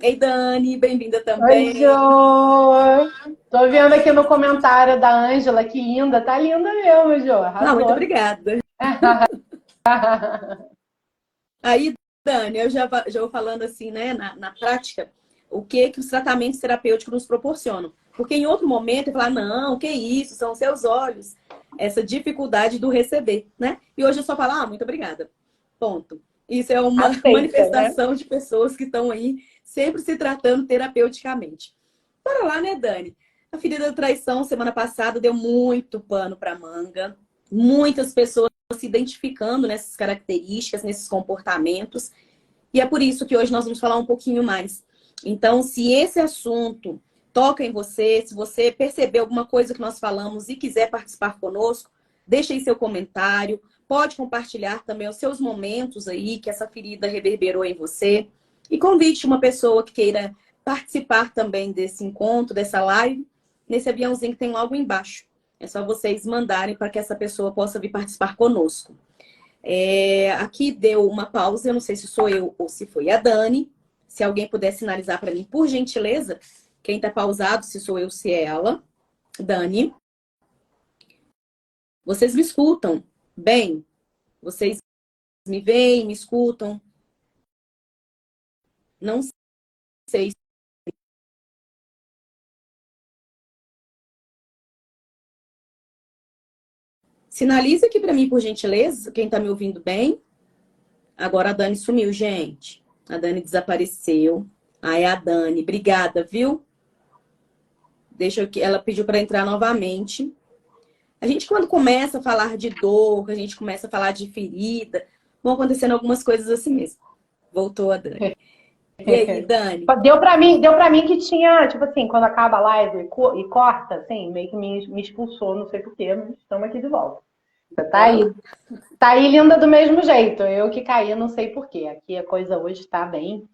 Ei, Dani, bem-vinda Oi, também. Jô! Tô vendo aqui no comentário da Ângela, que linda. Tá linda mesmo, Jô. Ah, muito Arrasou. obrigada. Aí, Dani, eu já vou falando assim, né, na prática, o que os tratamentos terapêuticos nos proporcionam. Porque em outro momento eu falar, não, que isso, são seus olhos. Essa dificuldade do receber, né? E hoje eu só falo, muito obrigada. Ponto. Isso é uma Aceita, né? manifestação de pessoas que estão aí sempre se tratando terapeuticamente. Bora lá, né, Dani? A ferida da traição, semana passada, deu muito pano para manga. Muitas pessoas se identificando nessas características, nesses comportamentos. E é por isso que hoje nós vamos falar um pouquinho mais. Então, se esse assunto toca em você, se você percebeu alguma coisa que nós falamos e quiser participar conosco, deixe aí seu comentário. Pode compartilhar também os seus momentos aí que essa ferida reverberou em você. E convide uma pessoa que queira participar também desse encontro, dessa live, nesse aviãozinho que tem logo embaixo. É só vocês mandarem para que essa pessoa possa vir participar conosco. Aqui deu uma pausa, eu não sei se sou eu ou se foi a Dani. Se alguém puder sinalizar para mim, por gentileza, quem está pausado, se sou eu, se é ela. Dani, vocês me escutam bem? Vocês me veem, me escutam? Não sei. Sinaliza aqui para mim, por gentileza, quem está me ouvindo bem. Agora a Dani sumiu, gente. A Dani desapareceu. É a Dani. Obrigada, viu? Deixa eu que ela pediu para entrar novamente. A gente, quando começa a falar de dor, a gente começa a falar de ferida, vão acontecendo algumas coisas assim mesmo. Voltou a Dani. E aí, Dani? Deu pra mim que tinha, tipo assim, quando acaba a live e corta, assim, meio que me expulsou, não sei porquê, mas estamos aqui de volta. Você tá Bora aí. lá. Tá aí linda do mesmo jeito. Eu que caí, não sei porquê. Aqui a coisa hoje tá bem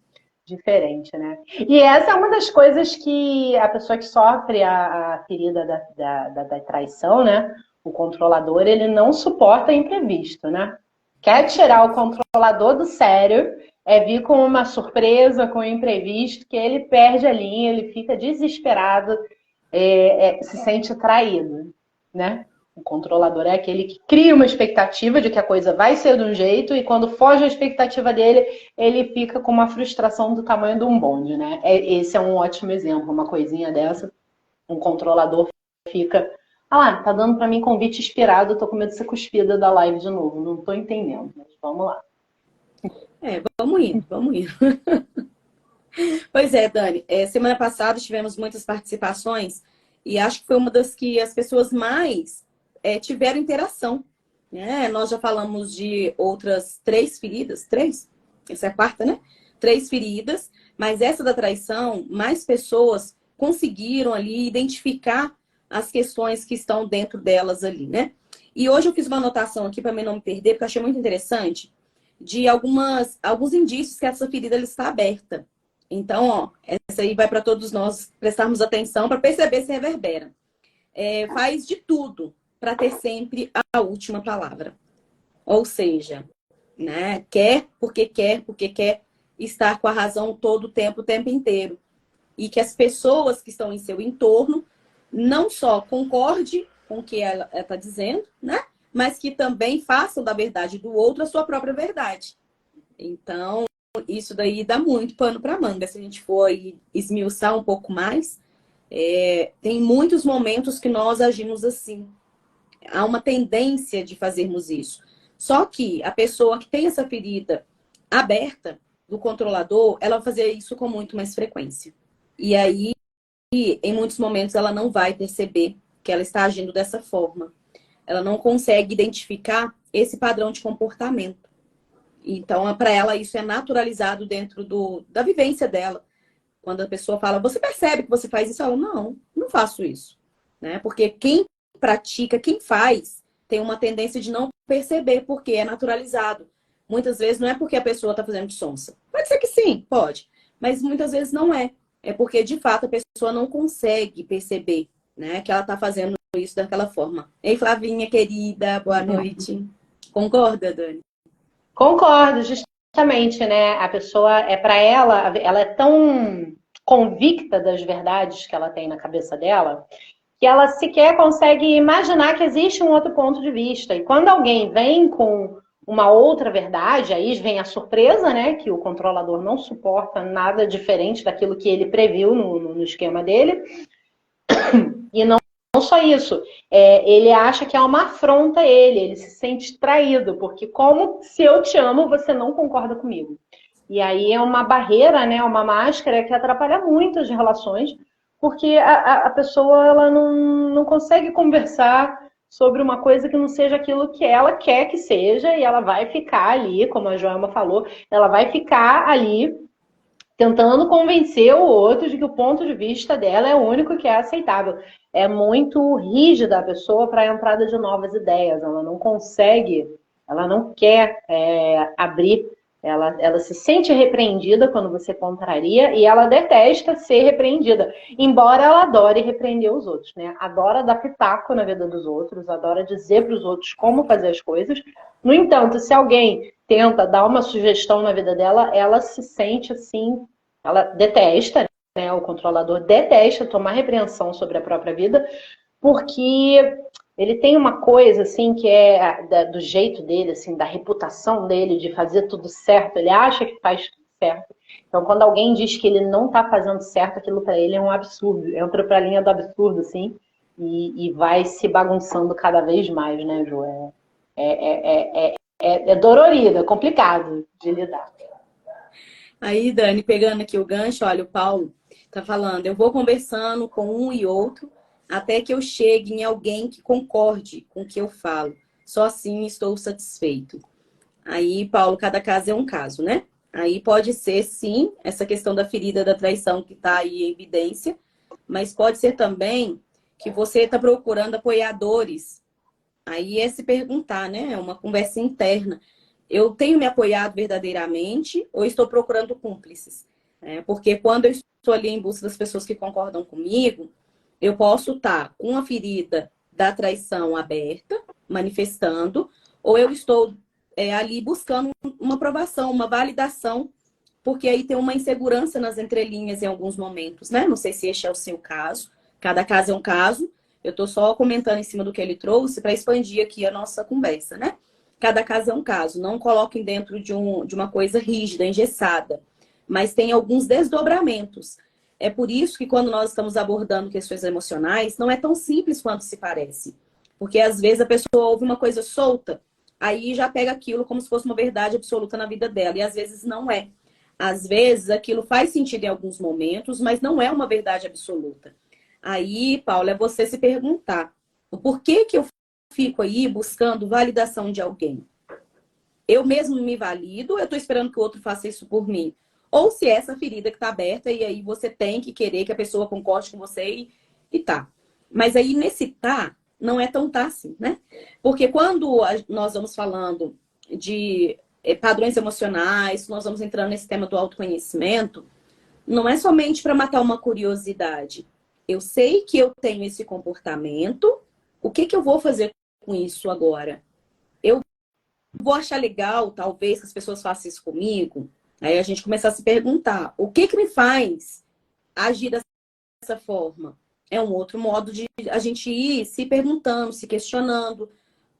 diferente, né? E essa é uma das coisas que a pessoa que sofre a ferida da traição, né? O controlador, ele não suporta imprevisto, né? Quer tirar o controlador do sério, vir com uma surpresa, com um imprevisto, que ele perde a linha, ele fica desesperado, se sente traído, né? O controlador é aquele que cria uma expectativa de que a coisa vai ser de um jeito e quando foge à expectativa dele, ele fica com uma frustração do tamanho de um bonde, né? Esse é um ótimo exemplo, uma coisinha dessa. Um controlador fica, lá, tá dando pra mim convite inspirado, tô com medo de ser cuspida da live de novo, não tô entendendo, mas vamos lá. Vamos indo, vamos indo. Pois é, Dani. Semana passada tivemos muitas participações e acho que foi uma das que as pessoas mais tiveram interação. Né? Nós já falamos de outras 3 feridas. 3? Essa é a quarta, né? 3 feridas, mas essa da traição, mais pessoas conseguiram ali identificar as questões que estão dentro delas ali, né? E hoje eu fiz uma anotação aqui para mim não me perder, porque eu achei muito interessante, de alguns indícios que essa ferida ela está aberta. Então, essa aí vai para todos nós prestarmos atenção para perceber se reverbera. Faz de tudo para ter sempre a última palavra. Ou seja, né, quer porque quer estar com a razão todo o tempo inteiro. E que as pessoas que estão em seu entorno não só concorde com o que ela está dizendo, né, mas que também façam da verdade do outro a sua própria verdade. Então, isso daí dá muito pano para manga. Se a gente for aí esmiuçar um pouco mais, tem muitos momentos que nós agimos assim. Há uma tendência de fazermos isso. Só que a pessoa que tem essa ferida aberta do controlador, ela vai fazer isso com muito mais frequência. E aí, em muitos momentos, ela não vai perceber que ela está agindo dessa forma. Ela não consegue identificar esse padrão de comportamento. Então, para ela, isso é naturalizado dentro da vivência dela. Quando a pessoa fala, você percebe que você faz isso? Ela, não faço isso. Né? Porque quem pratica, quem faz, tem uma tendência de não perceber, porque é naturalizado. Muitas vezes não é porque a pessoa está fazendo de sonsa. Pode ser que sim, pode. Mas muitas vezes não é. É porque, de fato, a pessoa não consegue perceber, né, que ela está fazendo isso daquela forma. Ei, Flavinha, querida, boa noite. Concorda, Dani? Concordo, Justamente, né? A pessoa para ela é tão convicta das verdades que ela tem na cabeça dela, que ela sequer consegue imaginar que existe um outro ponto de vista. E quando alguém vem com uma outra verdade, aí vem a surpresa, né? Que o controlador não suporta nada diferente daquilo que ele previu no esquema dele. E não só isso, ele acha que é uma afronta a ele se sente traído, porque como se eu te amo, você não concorda comigo. E aí é uma barreira, né, uma máscara que atrapalha muito as relações, porque a pessoa ela não consegue conversar sobre uma coisa que não seja aquilo que ela quer que seja, e ela vai ficar ali, como a Joelma falou, ela vai ficar ali tentando convencer o outro de que o ponto de vista dela é o único que é aceitável. É muito rígida a pessoa para a entrada de novas ideias. Ela não consegue, ela não quer abrir. Ela se sente repreendida quando você contraria e ela detesta ser repreendida. Embora ela adore repreender os outros, né? Adora dar pitaco na vida dos outros, adora dizer para os outros como fazer as coisas. No entanto, se alguém tenta dar uma sugestão na vida dela, ela se sente assim, ela detesta, né? O controlador detesta tomar repreensão sobre a própria vida, porque ele tem uma coisa assim que é do jeito dele, assim, da reputação dele de fazer tudo certo. Ele acha que faz tudo certo. Então, quando alguém diz que ele não está fazendo certo, aquilo para ele é um absurdo. Entra para a linha do absurdo, assim, e vai se bagunçando cada vez mais, né, Ju? É dolorido, é complicado de lidar. Aí, Dani, pegando aqui o gancho, olha, o Paulo tá falando, eu vou conversando com um e outro até que eu chegue em alguém que concorde com o que eu falo. Só assim estou satisfeito. Aí, Paulo, cada caso é um caso, né? Aí pode ser, sim, essa questão da ferida da traição que está aí em evidência, mas pode ser também que você está procurando apoiadores. Aí é se perguntar, né? É uma conversa interna. Eu tenho me apoiado verdadeiramente ou estou procurando cúmplices? Porque quando eu estou ali em busca das pessoas que concordam comigo, eu posso estar com a ferida da traição aberta, manifestando, ou eu estou ali buscando uma aprovação, uma validação, porque aí tem uma insegurança nas entrelinhas em alguns momentos, né? Não sei se este é o seu caso, cada caso é um caso. Eu estou só comentando em cima do que ele trouxe para expandir aqui a nossa conversa, né? Cada caso é um caso. Não coloquem dentro de uma coisa rígida, engessada. Mas tem alguns desdobramentos. É por isso que quando nós estamos abordando questões emocionais, não é tão simples quanto se parece. Porque às vezes a pessoa ouve uma coisa solta, aí já pega aquilo como se fosse uma verdade absoluta na vida dela. E às vezes não é. Às vezes aquilo faz sentido em alguns momentos, mas não é uma verdade absoluta. Aí, Paulo, é você se perguntar o porquê que eu fico aí buscando validação de alguém. Eu mesmo me valido, eu estou esperando que o outro faça isso por mim. Ou se é essa ferida que está aberta e aí você tem que querer que a pessoa concorde com você e tá. Mas aí nesse tá, não é tão tá assim, né? Porque quando nós vamos falando de padrões emocionais, nós vamos entrando nesse tema do autoconhecimento, não é somente para matar uma curiosidade. Eu sei que eu tenho esse comportamento, o que eu vou fazer com isso agora? Eu vou achar legal, talvez, que as pessoas façam isso comigo? Aí a gente começa a se perguntar, o que me faz agir dessa forma? É um outro modo de a gente ir se perguntando, se questionando,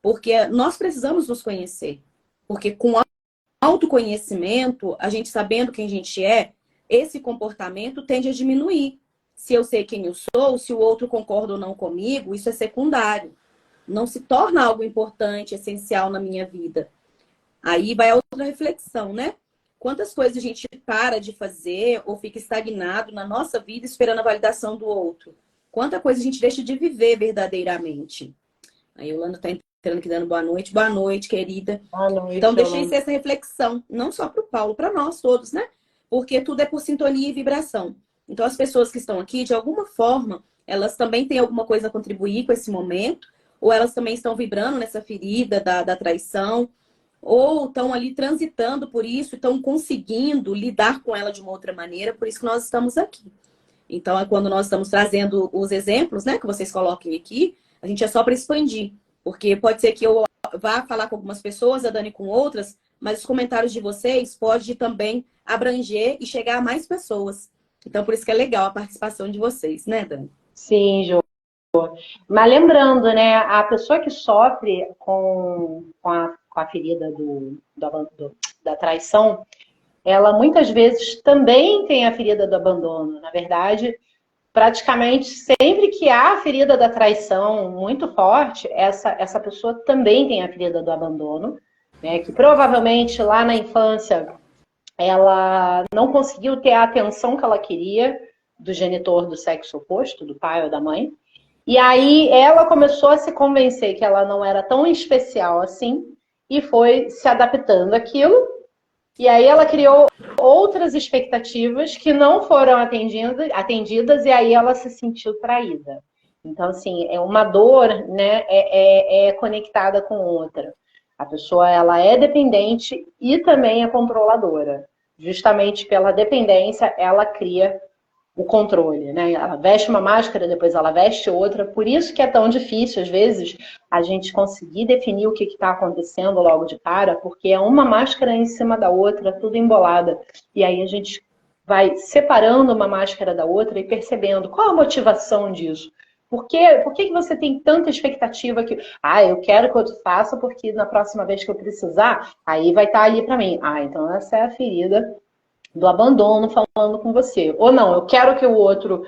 porque nós precisamos nos conhecer. Porque com autoconhecimento, a gente sabendo quem a gente é, esse comportamento tende a diminuir. Se eu sei quem eu sou, se o outro concorda ou não comigo, isso é secundário. Não se torna algo importante, essencial na minha vida. Aí vai a outra reflexão, né? Quantas coisas a gente para de fazer ou fica estagnado na nossa vida esperando a validação do outro? Quanta coisa a gente deixa de viver verdadeiramente? A Yolanda está entrando aqui dando boa noite. Boa noite, querida. Boa noite, então, deixei ser essa reflexão, não só para o Paulo, para nós todos, né? Porque tudo é por sintonia e vibração. Então, as pessoas que estão aqui, de alguma forma, elas também têm alguma coisa a contribuir com esse momento, ou elas também estão vibrando nessa ferida da traição, ou estão ali transitando por isso, estão conseguindo lidar com ela de uma outra maneira, por isso que nós estamos aqui. Então, é quando nós estamos trazendo os exemplos, né, que vocês coloquem aqui, a gente é só para expandir, porque pode ser que eu vá falar com algumas pessoas, a Dani com outras, mas os comentários de vocês podem também abranger e chegar a mais pessoas. Então, por isso que é legal a participação de vocês, né, Dani? Sim, Jô. Mas lembrando, né, a pessoa que sofre com a ferida da traição, ela muitas vezes também tem a ferida do abandono. Na verdade, praticamente sempre que há a ferida da traição muito forte, essa pessoa também tem a ferida do abandono, né, que provavelmente lá na infância ela não conseguiu ter a atenção que ela queria do genitor do sexo oposto, do pai ou da mãe. E aí ela começou a se convencer que ela não era tão especial assim e foi se adaptando àquilo. E aí ela criou outras expectativas que não foram atendidas e aí ela se sentiu traída. Então, assim, é uma dor, né, é conectada com outra. A pessoa, ela é dependente e também é controladora. Justamente pela dependência, ela cria o controle, né? Ela veste uma máscara, depois ela veste outra. Por isso que é tão difícil, às vezes, a gente conseguir definir o que está acontecendo logo de cara, porque é uma máscara em cima da outra, tudo embolada. E aí a gente vai separando uma máscara da outra e percebendo qual a motivação disso. Por que você tem tanta expectativa que, eu quero que o outro faça, porque na próxima vez que eu precisar, aí vai estar ali para mim. Então essa é a ferida do abandono falando com você. Ou não, eu quero que o outro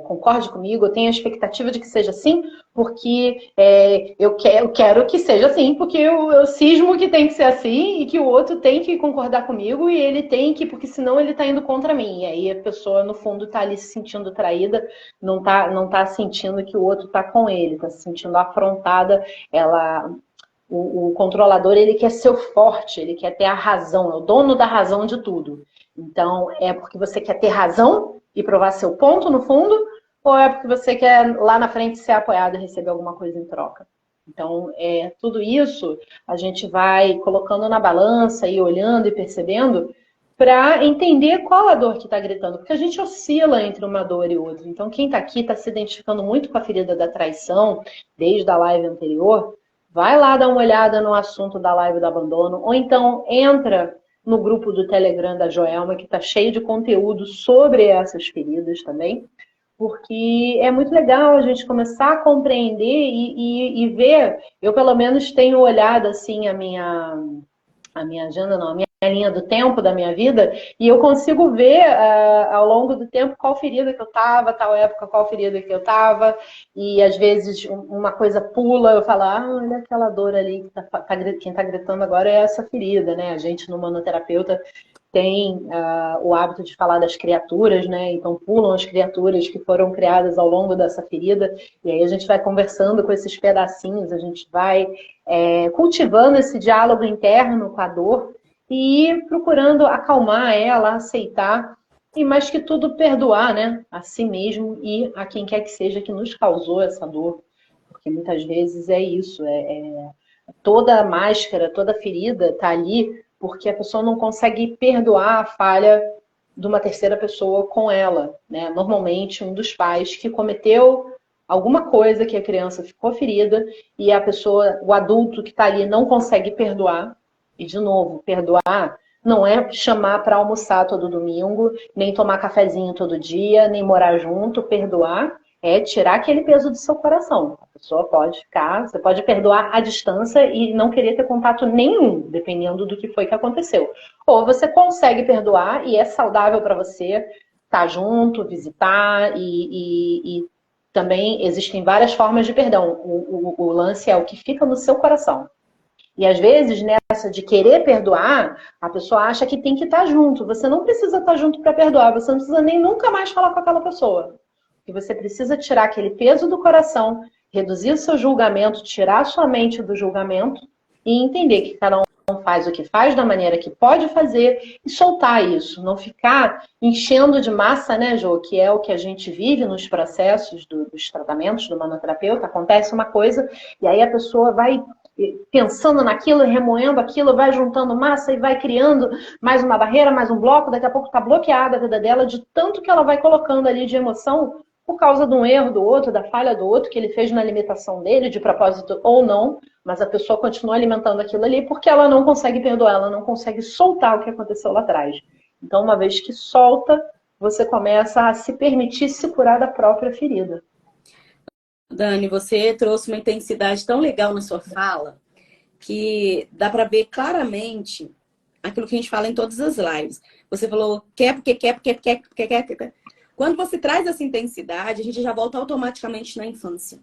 concorde comigo, eu tenho a expectativa de que seja assim, porque eu quero que seja assim, porque eu cismo que tem que ser assim e que o outro tem que concordar comigo e ele tem que, porque senão ele está indo contra mim. E aí a pessoa, no fundo, está ali se sentindo traída, não tá sentindo que o outro está com ele, está se sentindo afrontada, o controlador, ele quer ser o forte, ele quer ter a razão, é o dono da razão de tudo. Então, é porque você quer ter razão e provar seu ponto no fundo, ou é porque você quer lá na frente ser apoiado e receber alguma coisa em troca? Então, tudo isso a gente vai colocando na balança e olhando e percebendo para entender qual a dor que está gritando, porque a gente oscila entre uma dor e outra. Então, quem está aqui está se identificando muito com a ferida da traição, desde a live anterior, vai lá dar uma olhada no assunto da live do abandono, ou então entra no grupo do Telegram da Joelma, que está cheio de conteúdo sobre essas feridas também, porque é muito legal a gente começar a compreender e ver. Eu, pelo menos, tenho olhado assim a minha agenda, não, a minha linha do tempo da minha vida, e eu consigo ver ao longo do tempo qual ferida que eu estava, tal época qual ferida que eu estava, e às vezes uma coisa pula, eu falo, olha aquela dor ali, quem está gritando agora é essa ferida, né? A gente, no manoterapeuta, tem o hábito de falar das criaturas, né? Então pulam as criaturas que foram criadas ao longo dessa ferida, e aí a gente vai conversando com esses pedacinhos, a gente vai cultivando esse diálogo interno com a dor e procurando acalmar ela, aceitar, e mais que tudo perdoar, né? A si mesmo e a quem quer que seja que nos causou essa dor, porque muitas vezes é isso, toda máscara, toda ferida está ali porque a pessoa não consegue perdoar a falha de uma terceira pessoa com ela, né? Normalmente um dos pais que cometeu alguma coisa que a criança ficou ferida e a pessoa, o adulto que está ali não consegue perdoar. E de novo, perdoar não é chamar para almoçar todo domingo, nem tomar cafezinho todo dia, nem morar junto. Perdoar é tirar aquele peso do seu coração. A pessoa pode ficar, você pode perdoar à distância e não querer ter contato nenhum, dependendo do que foi que aconteceu. Ou você consegue perdoar e é saudável para você estar junto, visitar e também existem várias formas de perdão. O lance é o que fica no seu coração. E às vezes, nessa de querer perdoar, a pessoa acha que tem que estar junto. Você não precisa estar junto para perdoar, você não precisa nem nunca mais falar com aquela pessoa. E você precisa tirar aquele peso do coração, reduzir o seu julgamento, tirar a sua mente do julgamento e entender que cada um faz o que faz da maneira que pode fazer e soltar isso. Não ficar enchendo de massa, né, Jô? Que é o que a gente vive nos processos dos tratamentos do manoterapeuta. Acontece uma coisa e aí a pessoa vai pensando naquilo, remoendo aquilo, vai juntando massa e vai criando mais uma barreira, mais um bloco, daqui a pouco está bloqueada a vida dela de tanto que ela vai colocando ali de emoção por causa de um erro do outro, da falha do outro, que ele fez na limitação dele, de propósito ou não, mas a pessoa continua alimentando aquilo ali porque ela não consegue perdoar, ela não consegue soltar o que aconteceu lá atrás. Então, uma vez que solta, você começa a se permitir se curar da própria ferida. Dani, você trouxe uma intensidade tão legal na sua fala que dá para ver claramente aquilo que a gente fala em todas as lives. Você falou quer porque quer, porque quer, porque quer, porque quer. Quando você traz essa intensidade, a gente já volta automaticamente na infância.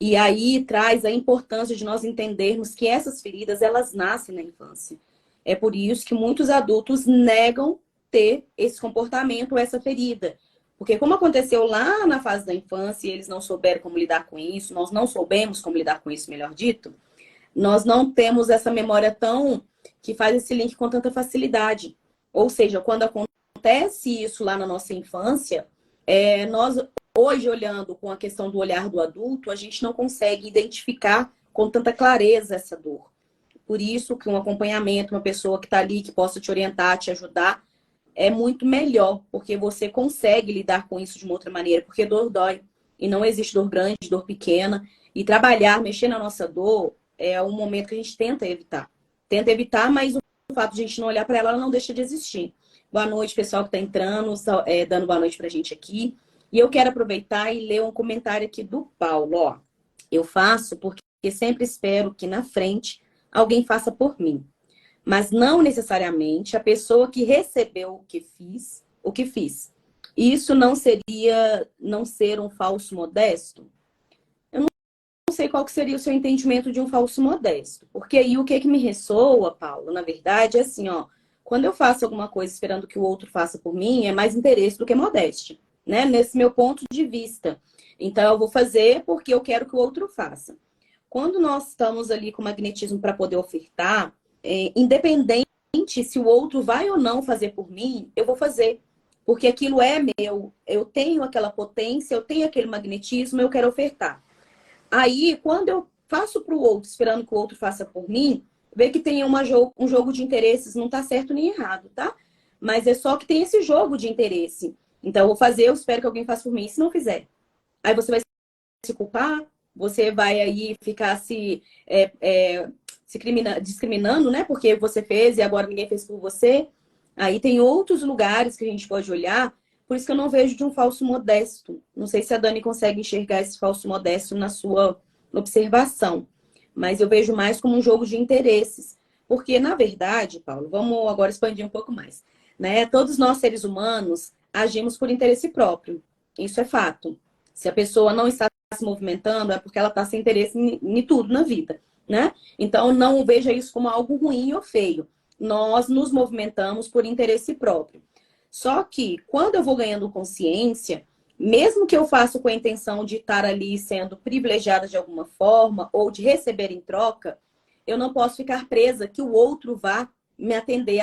E aí traz a importância de nós entendermos que essas feridas, elas nascem na infância. É por isso que muitos adultos negam ter esse comportamento, essa ferida. Porque como aconteceu lá na fase da infância e eles não souberam como lidar com isso, nós não soubemos como lidar com isso, melhor dito, nós não temos essa memória tão que faz esse link com tanta facilidade. Ou seja, quando acontece isso lá na nossa infância, nós hoje olhando com a questão do olhar do adulto, a gente não consegue identificar com tanta clareza essa dor. Por isso que um acompanhamento, uma pessoa que está ali, que possa te orientar, te ajudar, é muito melhor, porque você consegue lidar com isso de uma outra maneira, porque dor dói. E não existe dor grande, dor pequena. E trabalhar, mexer na nossa dor, é um momento que a gente tenta evitar. Tenta evitar, mas o fato de a gente não olhar para ela, ela não deixa de existir. Boa noite, pessoal que está entrando, dando boa noite para a gente aqui. E eu quero aproveitar e ler um comentário aqui do Paulo. Ó, eu faço porque sempre espero que na frente alguém faça por mim. Mas não necessariamente a pessoa que recebeu o que fiz. Isso não seria não ser um falso modesto? Eu não sei qual que seria o seu entendimento de um falso modesto. Porque aí o que me ressoa, Paulo, na verdade, é assim, ó. Quando eu faço alguma coisa esperando que o outro faça por mim, é mais interesse do que modéstia, né? Nesse meu ponto de vista. Então, eu vou fazer porque eu quero que o outro faça. Quando nós estamos ali com magnetismo para poder ofertar, independente se o outro vai ou não fazer por mim, eu vou fazer. Porque aquilo é meu. Eu tenho aquela potência, eu tenho aquele magnetismo, eu quero ofertar. Aí, quando eu faço para o outro, esperando que o outro faça por mim, vê que tem um jogo de interesses, não tá certo nem errado, tá? Mas é só que tem esse jogo de interesse. Então, eu vou fazer, eu espero que alguém faça por mim. E se não fizer? Aí você vai se culpar, você vai aí ficar discriminando, né? Porque você fez e agora ninguém fez por você. Aí tem outros lugares que a gente pode olhar. Por isso que eu não vejo de um falso modesto. Não sei se a Dani consegue enxergar esse falso modesto na sua observação. Mas eu vejo mais como um jogo de interesses. Porque, na verdade, Paulo, vamos agora expandir um pouco mais, né? Todos nós, seres humanos, agimos por interesse próprio. Isso é fato. Se a pessoa não está se movimentando, é porque ela está sem interesse em tudo na vida, né? Então, não veja isso como algo ruim ou feio. Nós nos movimentamos por interesse próprio. Só que, quando eu vou ganhando consciência, mesmo que eu faça com a intenção de estar ali sendo privilegiada de alguma forma ou de receber em troca, eu não posso ficar presa que o outro vá me atender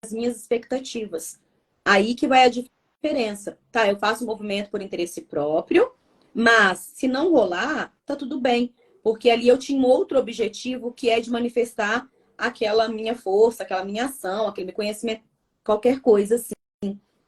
às minhas expectativas. Aí que vai a diferença. Tá, eu faço um movimento por interesse próprio, mas se não rolar, tá tudo bem. Porque ali eu tinha um outro objetivo que é de manifestar aquela minha força, aquela minha ação, aquele meu conhecimento, qualquer coisa assim.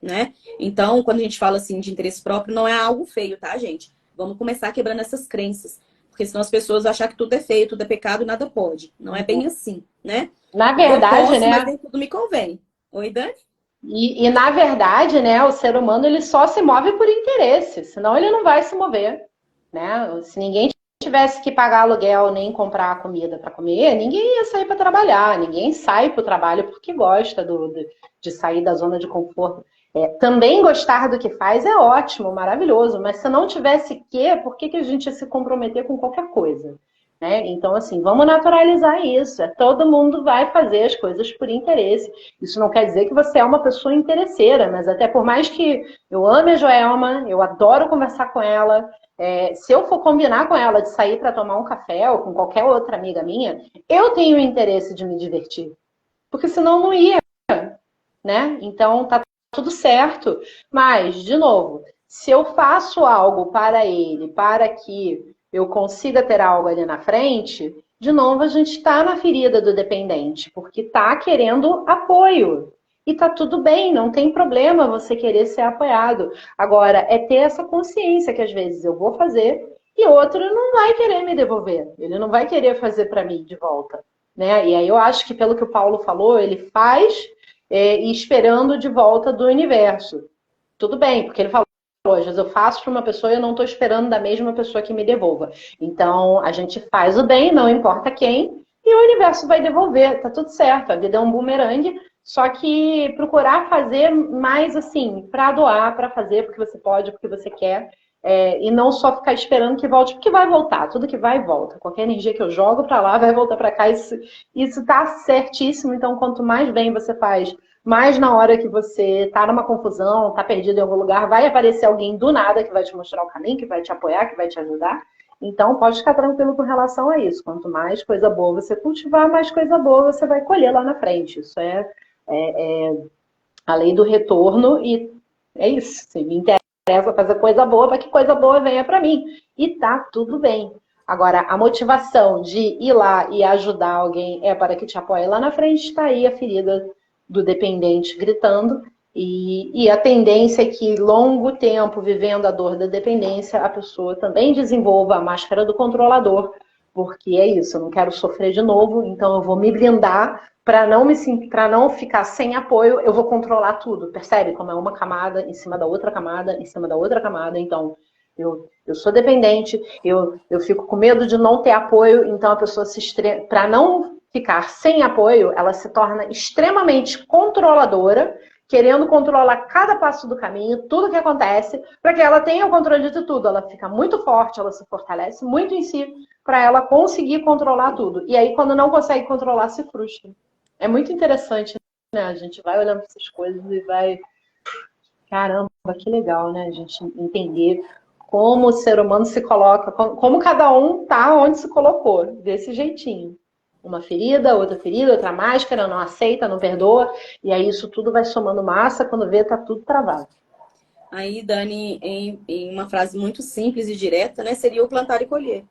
Né? Então, quando a gente fala assim de interesse próprio, não é algo feio, tá, gente? Vamos começar quebrando essas crenças. Porque senão as pessoas vão achar que tudo é feio, tudo é pecado e nada pode. Não é bem assim, né? Na verdade, eu posso, né? mas nem tudo me convém. Oi, Dani? E na verdade, né, o ser humano ele só se move por interesse, senão ele não vai se mover, né? Se ninguém tivesse que pagar aluguel nem comprar comida para comer, ninguém ia sair para trabalhar, ninguém sai para o trabalho porque gosta de sair da zona de conforto. Também gostar do que faz é ótimo, maravilhoso, mas se não tivesse por que a gente ia se comprometer com qualquer coisa? Né? Então, assim, vamos naturalizar isso. Todo mundo vai fazer as coisas por interesse. Isso não quer dizer que você é uma pessoa interesseira, mas até por mais que eu ame a Joelma, eu adoro conversar com ela, se eu for combinar com ela de sair para tomar um café ou com qualquer outra amiga minha, eu tenho o interesse de me divertir. Porque senão não ia, né? Então, tá tudo certo. Mas, de novo, se eu faço algo para ele, para que eu consiga ter algo ali na frente, de novo a gente está na ferida do dependente, porque está querendo apoio. E tá tudo bem, não tem problema você querer ser apoiado. Agora, é ter essa consciência que às vezes eu vou fazer e outro não vai querer me devolver. Ele não vai querer fazer para mim de volta, né? E aí eu acho que pelo que o Paulo falou, ele faz e esperando de volta do universo. Tudo bem, porque ele falou, às vezes eu faço para uma pessoa e eu não estou esperando da mesma pessoa que me devolva. Então, a gente faz o bem, não importa quem, e o universo vai devolver, tá tudo certo. A vida é um bumerangue, só que procurar fazer mais assim, para doar, para fazer porque você pode, porque você quer, e não só ficar esperando que volte, porque vai voltar, tudo que vai, volta. Qualquer energia que eu jogo para lá vai voltar para cá, isso tá certíssimo. Então, quanto mais bem você faz, mais na hora que você tá numa confusão, tá perdido em algum lugar, vai aparecer alguém do nada que vai te mostrar o caminho, que vai te apoiar, que vai te ajudar. Então, pode ficar tranquilo com relação a isso. Quanto mais coisa boa você cultivar, mais coisa boa você vai colher lá na frente. Isso é a lei do retorno e é isso. Se me interessa fazer coisa boa, para que coisa boa venha para mim. E tá tudo bem. Agora, a motivação de ir lá e ajudar alguém é para que te apoie lá na frente, está aí a ferida do dependente gritando. E a tendência é que, longo tempo vivendo a dor da dependência, a pessoa também desenvolva a máscara do controlador, porque é isso, eu não quero sofrer de novo, então eu vou me blindar para não ficar sem apoio, eu vou controlar tudo, percebe? Como é uma camada em cima da outra camada, em cima da outra camada, então eu sou dependente, eu fico com medo de não ter apoio, então a pessoa para não ficar sem apoio, ela se torna extremamente controladora, querendo controlar cada passo do caminho, tudo que acontece, para que ela tenha o controle de tudo. Ela fica muito forte, ela se fortalece muito em si, para ela conseguir controlar tudo. E aí, quando não consegue controlar, se frustra. É muito interessante, né? A gente vai olhando para essas coisas e vai... Caramba, que legal, né? A gente entender como o ser humano se coloca, como cada um tá onde se colocou, desse jeitinho. Uma ferida, outra máscara, não aceita, não perdoa, e aí isso tudo vai somando massa, quando vê, tá tudo travado. Aí, Dani, em uma frase muito simples e direta, né, seria o plantar e colher.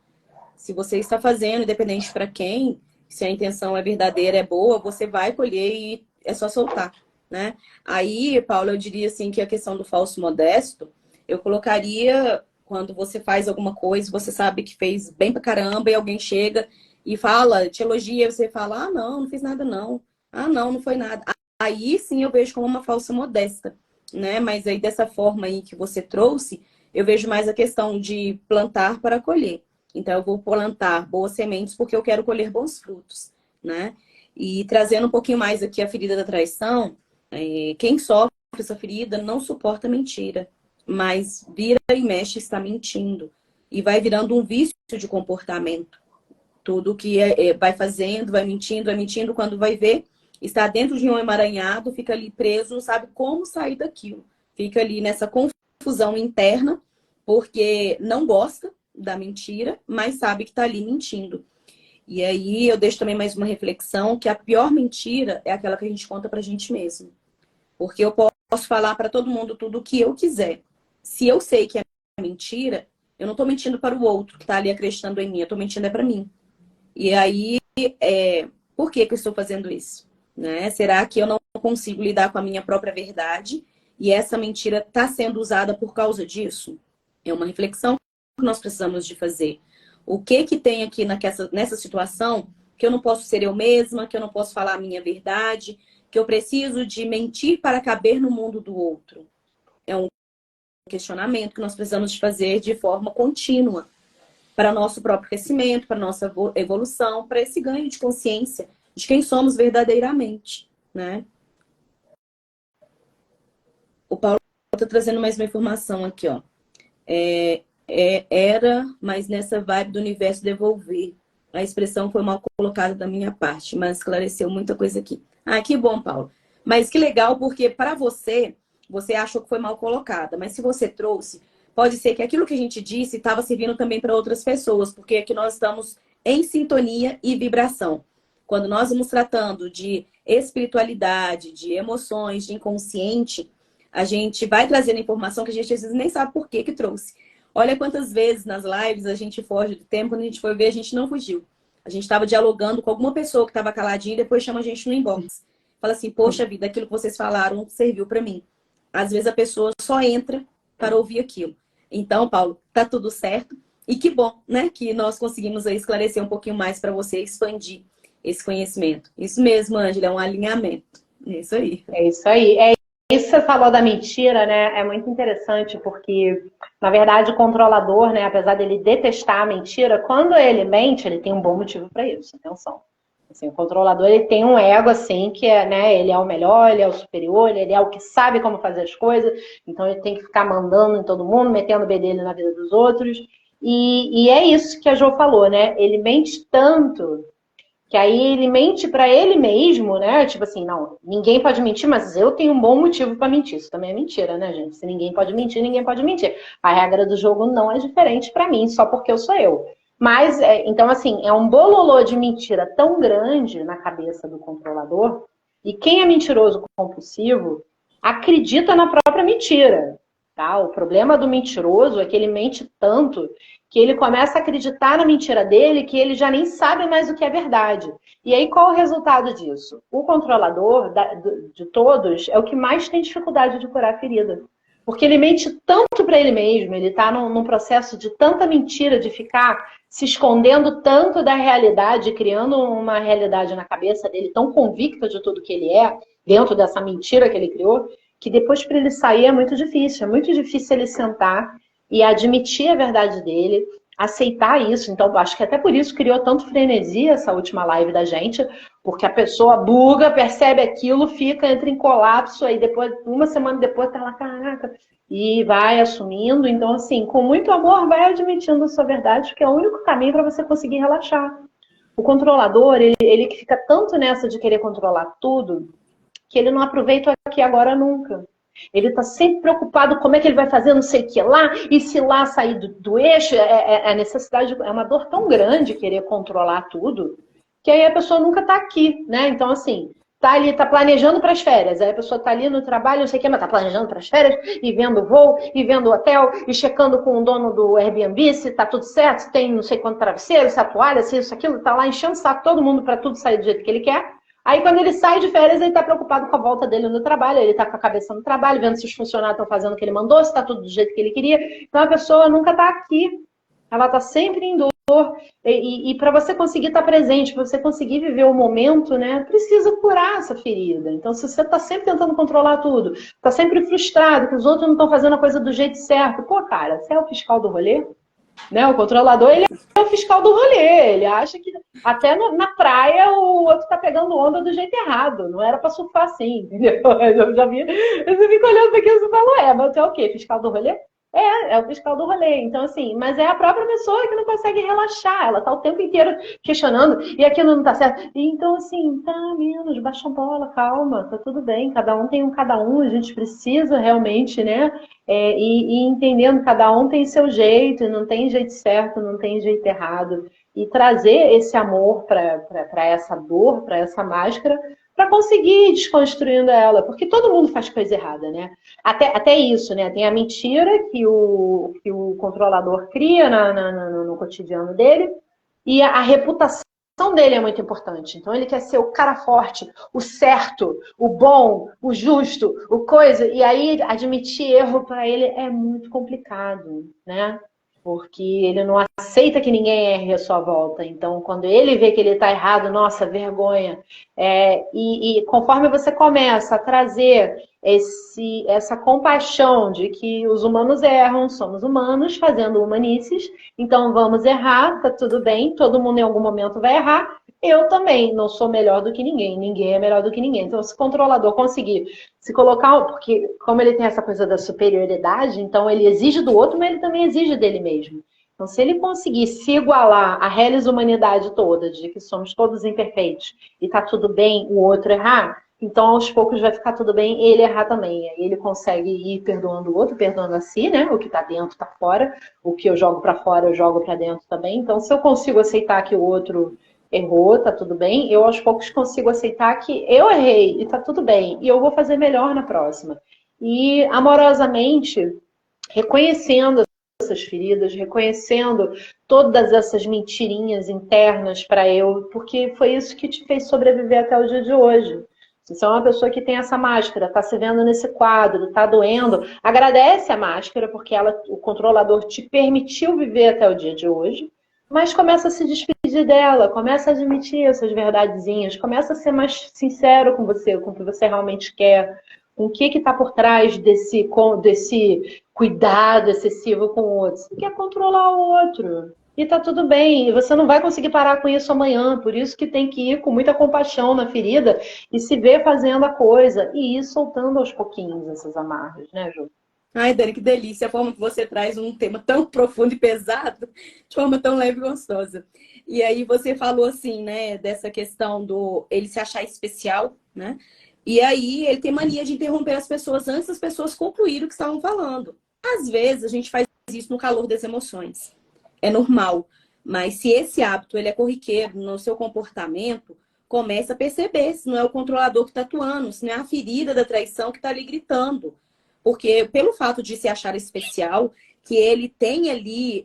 Se você está fazendo, independente para quem, se a intenção é verdadeira, é boa, você vai colher e é só soltar, né? Aí, Paula, eu diria assim que a questão do falso modesto, eu colocaria quando você faz alguma coisa, você sabe que fez bem pra caramba e alguém chega e fala, te elogia, você fala, ah, não fiz nada não. Ah, não foi nada. Aí sim eu vejo como uma falsa modesta, né? Mas aí dessa forma aí que você trouxe, eu vejo mais a questão de plantar para colher. Então, eu vou plantar boas sementes porque eu quero colher bons frutos, né? E trazendo um pouquinho mais aqui a ferida da traição, quem sofre essa ferida não suporta mentira, mas vira e mexe está mentindo. E vai virando um vício de comportamento. Tudo que vai fazendo, vai mentindo, quando vai ver, está dentro de um emaranhado, fica ali preso, não sabe como sair daquilo. Fica ali nessa confusão interna, porque não gosta da mentira, mas sabe que está ali mentindo. E aí eu deixo também mais uma reflexão, que a pior mentira é aquela que a gente conta pra gente mesmo. Porque eu posso falar para todo mundo tudo o que eu quiser. Se eu sei que é mentira, eu não estou mentindo para o outro que está ali acreditando em mim, eu estou mentindo para mim. E aí, por que eu estou fazendo isso? Né? Será que eu não consigo lidar com a minha própria verdade e essa mentira está sendo usada por causa disso? É uma reflexão que nós precisamos de fazer. O que tem aqui nessa situação que eu não posso ser eu mesma, que eu não posso falar a minha verdade, que eu preciso de mentir para caber no mundo do outro? É um questionamento que nós precisamos de fazer de forma contínua para nosso próprio crescimento, para nossa evolução, para esse ganho de consciência de quem somos verdadeiramente, né? O Paulo está trazendo mais uma informação aqui, ó. Era, mas nessa vibe do universo devolver. A expressão foi mal colocada da minha parte, mas esclareceu muita coisa aqui. Ah, que bom, Paulo. Mas que legal, porque para você achou que foi mal colocada, mas se você trouxe, pode ser que aquilo que a gente disse estava servindo também para outras pessoas, porque aqui nós estamos em sintonia e vibração. Quando nós vamos tratando de espiritualidade, de emoções, de inconsciente, a gente vai trazendo informação que a gente às vezes nem sabe por que trouxe. Olha quantas vezes nas lives a gente foge do tempo, quando a gente foi ver, a gente não fugiu. A gente estava dialogando com alguma pessoa que estava caladinha e depois chama a gente no inbox. fala assim, poxa vida, aquilo que vocês falaram serviu para mim. Às vezes a pessoa só entra para ouvir aquilo. Então, Paulo, tá tudo certo. E que bom, né, que nós conseguimos aí esclarecer um pouquinho mais para você, expandir esse conhecimento. Isso mesmo, Ângela, é um alinhamento. É isso aí. É isso aí. É isso que você falou da mentira, né? É muito interessante porque, na verdade, o controlador, né, apesar dele detestar a mentira, quando ele mente, ele tem um bom motivo para isso. Atenção. Assim, o controlador, ele tem um ego, assim, que é, né, ele é o melhor, ele é o superior, ele é o que sabe como fazer as coisas, então ele tem que ficar mandando em todo mundo, metendo o bedelho na vida dos outros. E é isso que a Jo falou, né? Ele mente tanto que aí ele mente para ele mesmo, né? Tipo assim, não, ninguém pode mentir, mas eu tenho um bom motivo para mentir. Isso também é mentira, né, gente? Se ninguém pode mentir, ninguém pode mentir. A regra do jogo não é diferente para mim, só porque eu sou eu. Mas, então, assim, é um bololô de mentira tão grande na cabeça do controlador, e quem é mentiroso compulsivo acredita na própria mentira, tá? O problema do mentiroso é que ele mente tanto que ele começa a acreditar na mentira dele, que ele já nem sabe mais o que é verdade. E aí, qual o resultado disso? O controlador de todos é o que mais tem dificuldade de curar a ferida. Porque ele mente tanto para ele mesmo, ele está num processo de tanta mentira, de ficar se escondendo tanto da realidade, criando uma realidade na cabeça dele, tão convicta de tudo que ele é, dentro dessa mentira que ele criou, que depois para ele sair é muito difícil. É muito difícil ele sentar e admitir a verdade dele, aceitar isso. Então, acho que até por isso criou tanto frenesi essa última live da gente, porque a pessoa buga, percebe aquilo, entra em colapso, aí depois, uma semana depois, tá lá, caraca, e vai assumindo. Então, assim, com muito amor, vai admitindo a sua verdade, porque é o único caminho para você conseguir relaxar. O controlador, ele que fica tanto nessa de querer controlar tudo, que ele não aproveita o aqui e agora nunca. Ele está sempre preocupado como é que ele vai fazer não sei o que lá, e se lá sair do eixo, a necessidade, é uma dor tão grande querer controlar tudo, que aí a pessoa nunca está aqui, né? Então, assim, tá ali, tá planejando para as férias, aí a pessoa tá ali no trabalho, não sei o que, mas tá planejando para as férias, e vendo o voo, e vendo o hotel, e checando com o dono do Airbnb se tá tudo certo, se tem não sei quanto travesseiro, se a toalha, se isso, aquilo, tá lá enchendo o saco todo mundo para tudo sair do jeito que ele quer. Aí, quando ele sai de férias, ele está preocupado com a volta dele no trabalho, ele está com a cabeça no trabalho, vendo se os funcionários estão fazendo o que ele mandou, se está tudo do jeito que ele queria. Então, a pessoa nunca está aqui. Ela está sempre em dor. E para você conseguir estar presente, para você conseguir viver o momento, né, precisa curar essa ferida. Então, se você está sempre tentando controlar tudo, está sempre frustrado, que os outros não estão fazendo a coisa do jeito certo, pô, cara, você é o fiscal do rolê? Né? O controlador, ele é o fiscal do rolê. Ele acha que até na praia o outro tá pegando onda do jeito errado. Não era pra surfar assim, entendeu? Eu fico olhando pra aquilo e falo, mas você é o quê? Fiscal do rolê? É o fiscal do rolê. Então, assim, mas é a própria pessoa que não consegue relaxar. Ela tá o tempo inteiro questionando, e aquilo não tá certo. Então, assim, tá menos, baixa a bola, calma, tá tudo bem. Cada um tem um cada um, a gente precisa realmente, né? E entendendo, cada um tem seu jeito, não tem jeito certo, não tem jeito errado. E trazer esse amor para essa dor, para essa máscara, para conseguir ir desconstruindo ela, porque todo mundo faz coisa errada, né? Até isso, né? Tem a mentira que o controlador cria no cotidiano dele, e a reputação dele é muito importante. Então ele quer ser o cara forte, o certo, o bom, o justo, o coisa. E aí admitir erro para ele é muito complicado, né? Porque ele não aceita que ninguém erre à sua volta. Então, quando ele vê que ele está errado, nossa, vergonha. E conforme você começa a trazer essa compaixão de que os humanos erram, somos humanos fazendo humanices, então vamos errar, tá tudo bem, todo mundo em algum momento vai errar. Eu também não sou melhor do que ninguém, ninguém é melhor do que ninguém. Então, se o controlador conseguir se colocar, porque como ele tem essa coisa da superioridade, então ele exige do outro, mas ele também exige dele mesmo. Então, se ele conseguir se igualar à reles humanidade toda, de que somos todos imperfeitos e tá tudo bem o outro errar, então aos poucos vai ficar tudo bem ele errar também. Aí ele consegue ir perdoando o outro, perdoando a si, né? O que tá dentro tá fora, o que eu jogo para fora eu jogo para dentro também. Então, se eu consigo aceitar que o outro errou, tá tudo bem, eu aos poucos consigo aceitar que eu errei e tá tudo bem, e eu vou fazer melhor na próxima. E amorosamente, reconhecendo essas feridas, reconhecendo todas essas mentirinhas internas para eu, porque foi isso que te fez sobreviver até o dia de hoje. Se você é uma pessoa que tem essa máscara, está se vendo nesse quadro, está doendo, agradece a máscara, porque o controlador te permitiu viver até o dia de hoje, mas começa a se despedir dela, começa a admitir essas verdadezinhas, começa a ser mais sincero com você, com o que você realmente quer, com o que está por trás desse cuidado excessivo com o outro. Você quer controlar o outro. E tá tudo bem, você não vai conseguir parar com isso amanhã, por isso que tem que ir com muita compaixão na ferida e se ver fazendo a coisa e ir soltando aos pouquinhos essas amarras, né, Ju? Ai, Dani, que delícia a forma que você traz um tema tão profundo e pesado de forma tão leve e gostosa. E aí você falou assim, né, dessa questão do ele se achar especial, né? E aí ele tem mania de interromper as pessoas antes das pessoas concluírem o que estavam falando. Às vezes a gente faz isso no calor das emoções. É normal. Mas se esse hábito ele é corriqueiro no seu comportamento, começa a perceber se não é o controlador que está atuando, se não é a ferida da traição que está ali gritando. Porque pelo fato de se achar especial, que ele tem ali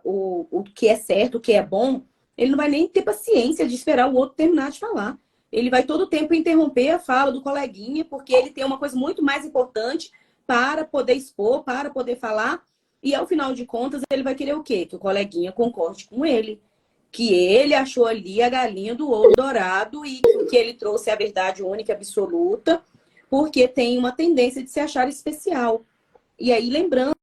o que é certo, o que é bom, ele não vai nem ter paciência de esperar o outro terminar de falar. Ele vai todo o tempo interromper a fala do coleguinha, porque ele tem uma coisa muito mais importante para poder expor, para poder falar. E ao final de contas, ele vai querer o quê? Que o coleguinha concorde com ele. Que ele achou ali a galinha do ouro dourado e que ele trouxe a verdade única e absoluta, porque tem uma tendência de se achar especial. E aí, lembrando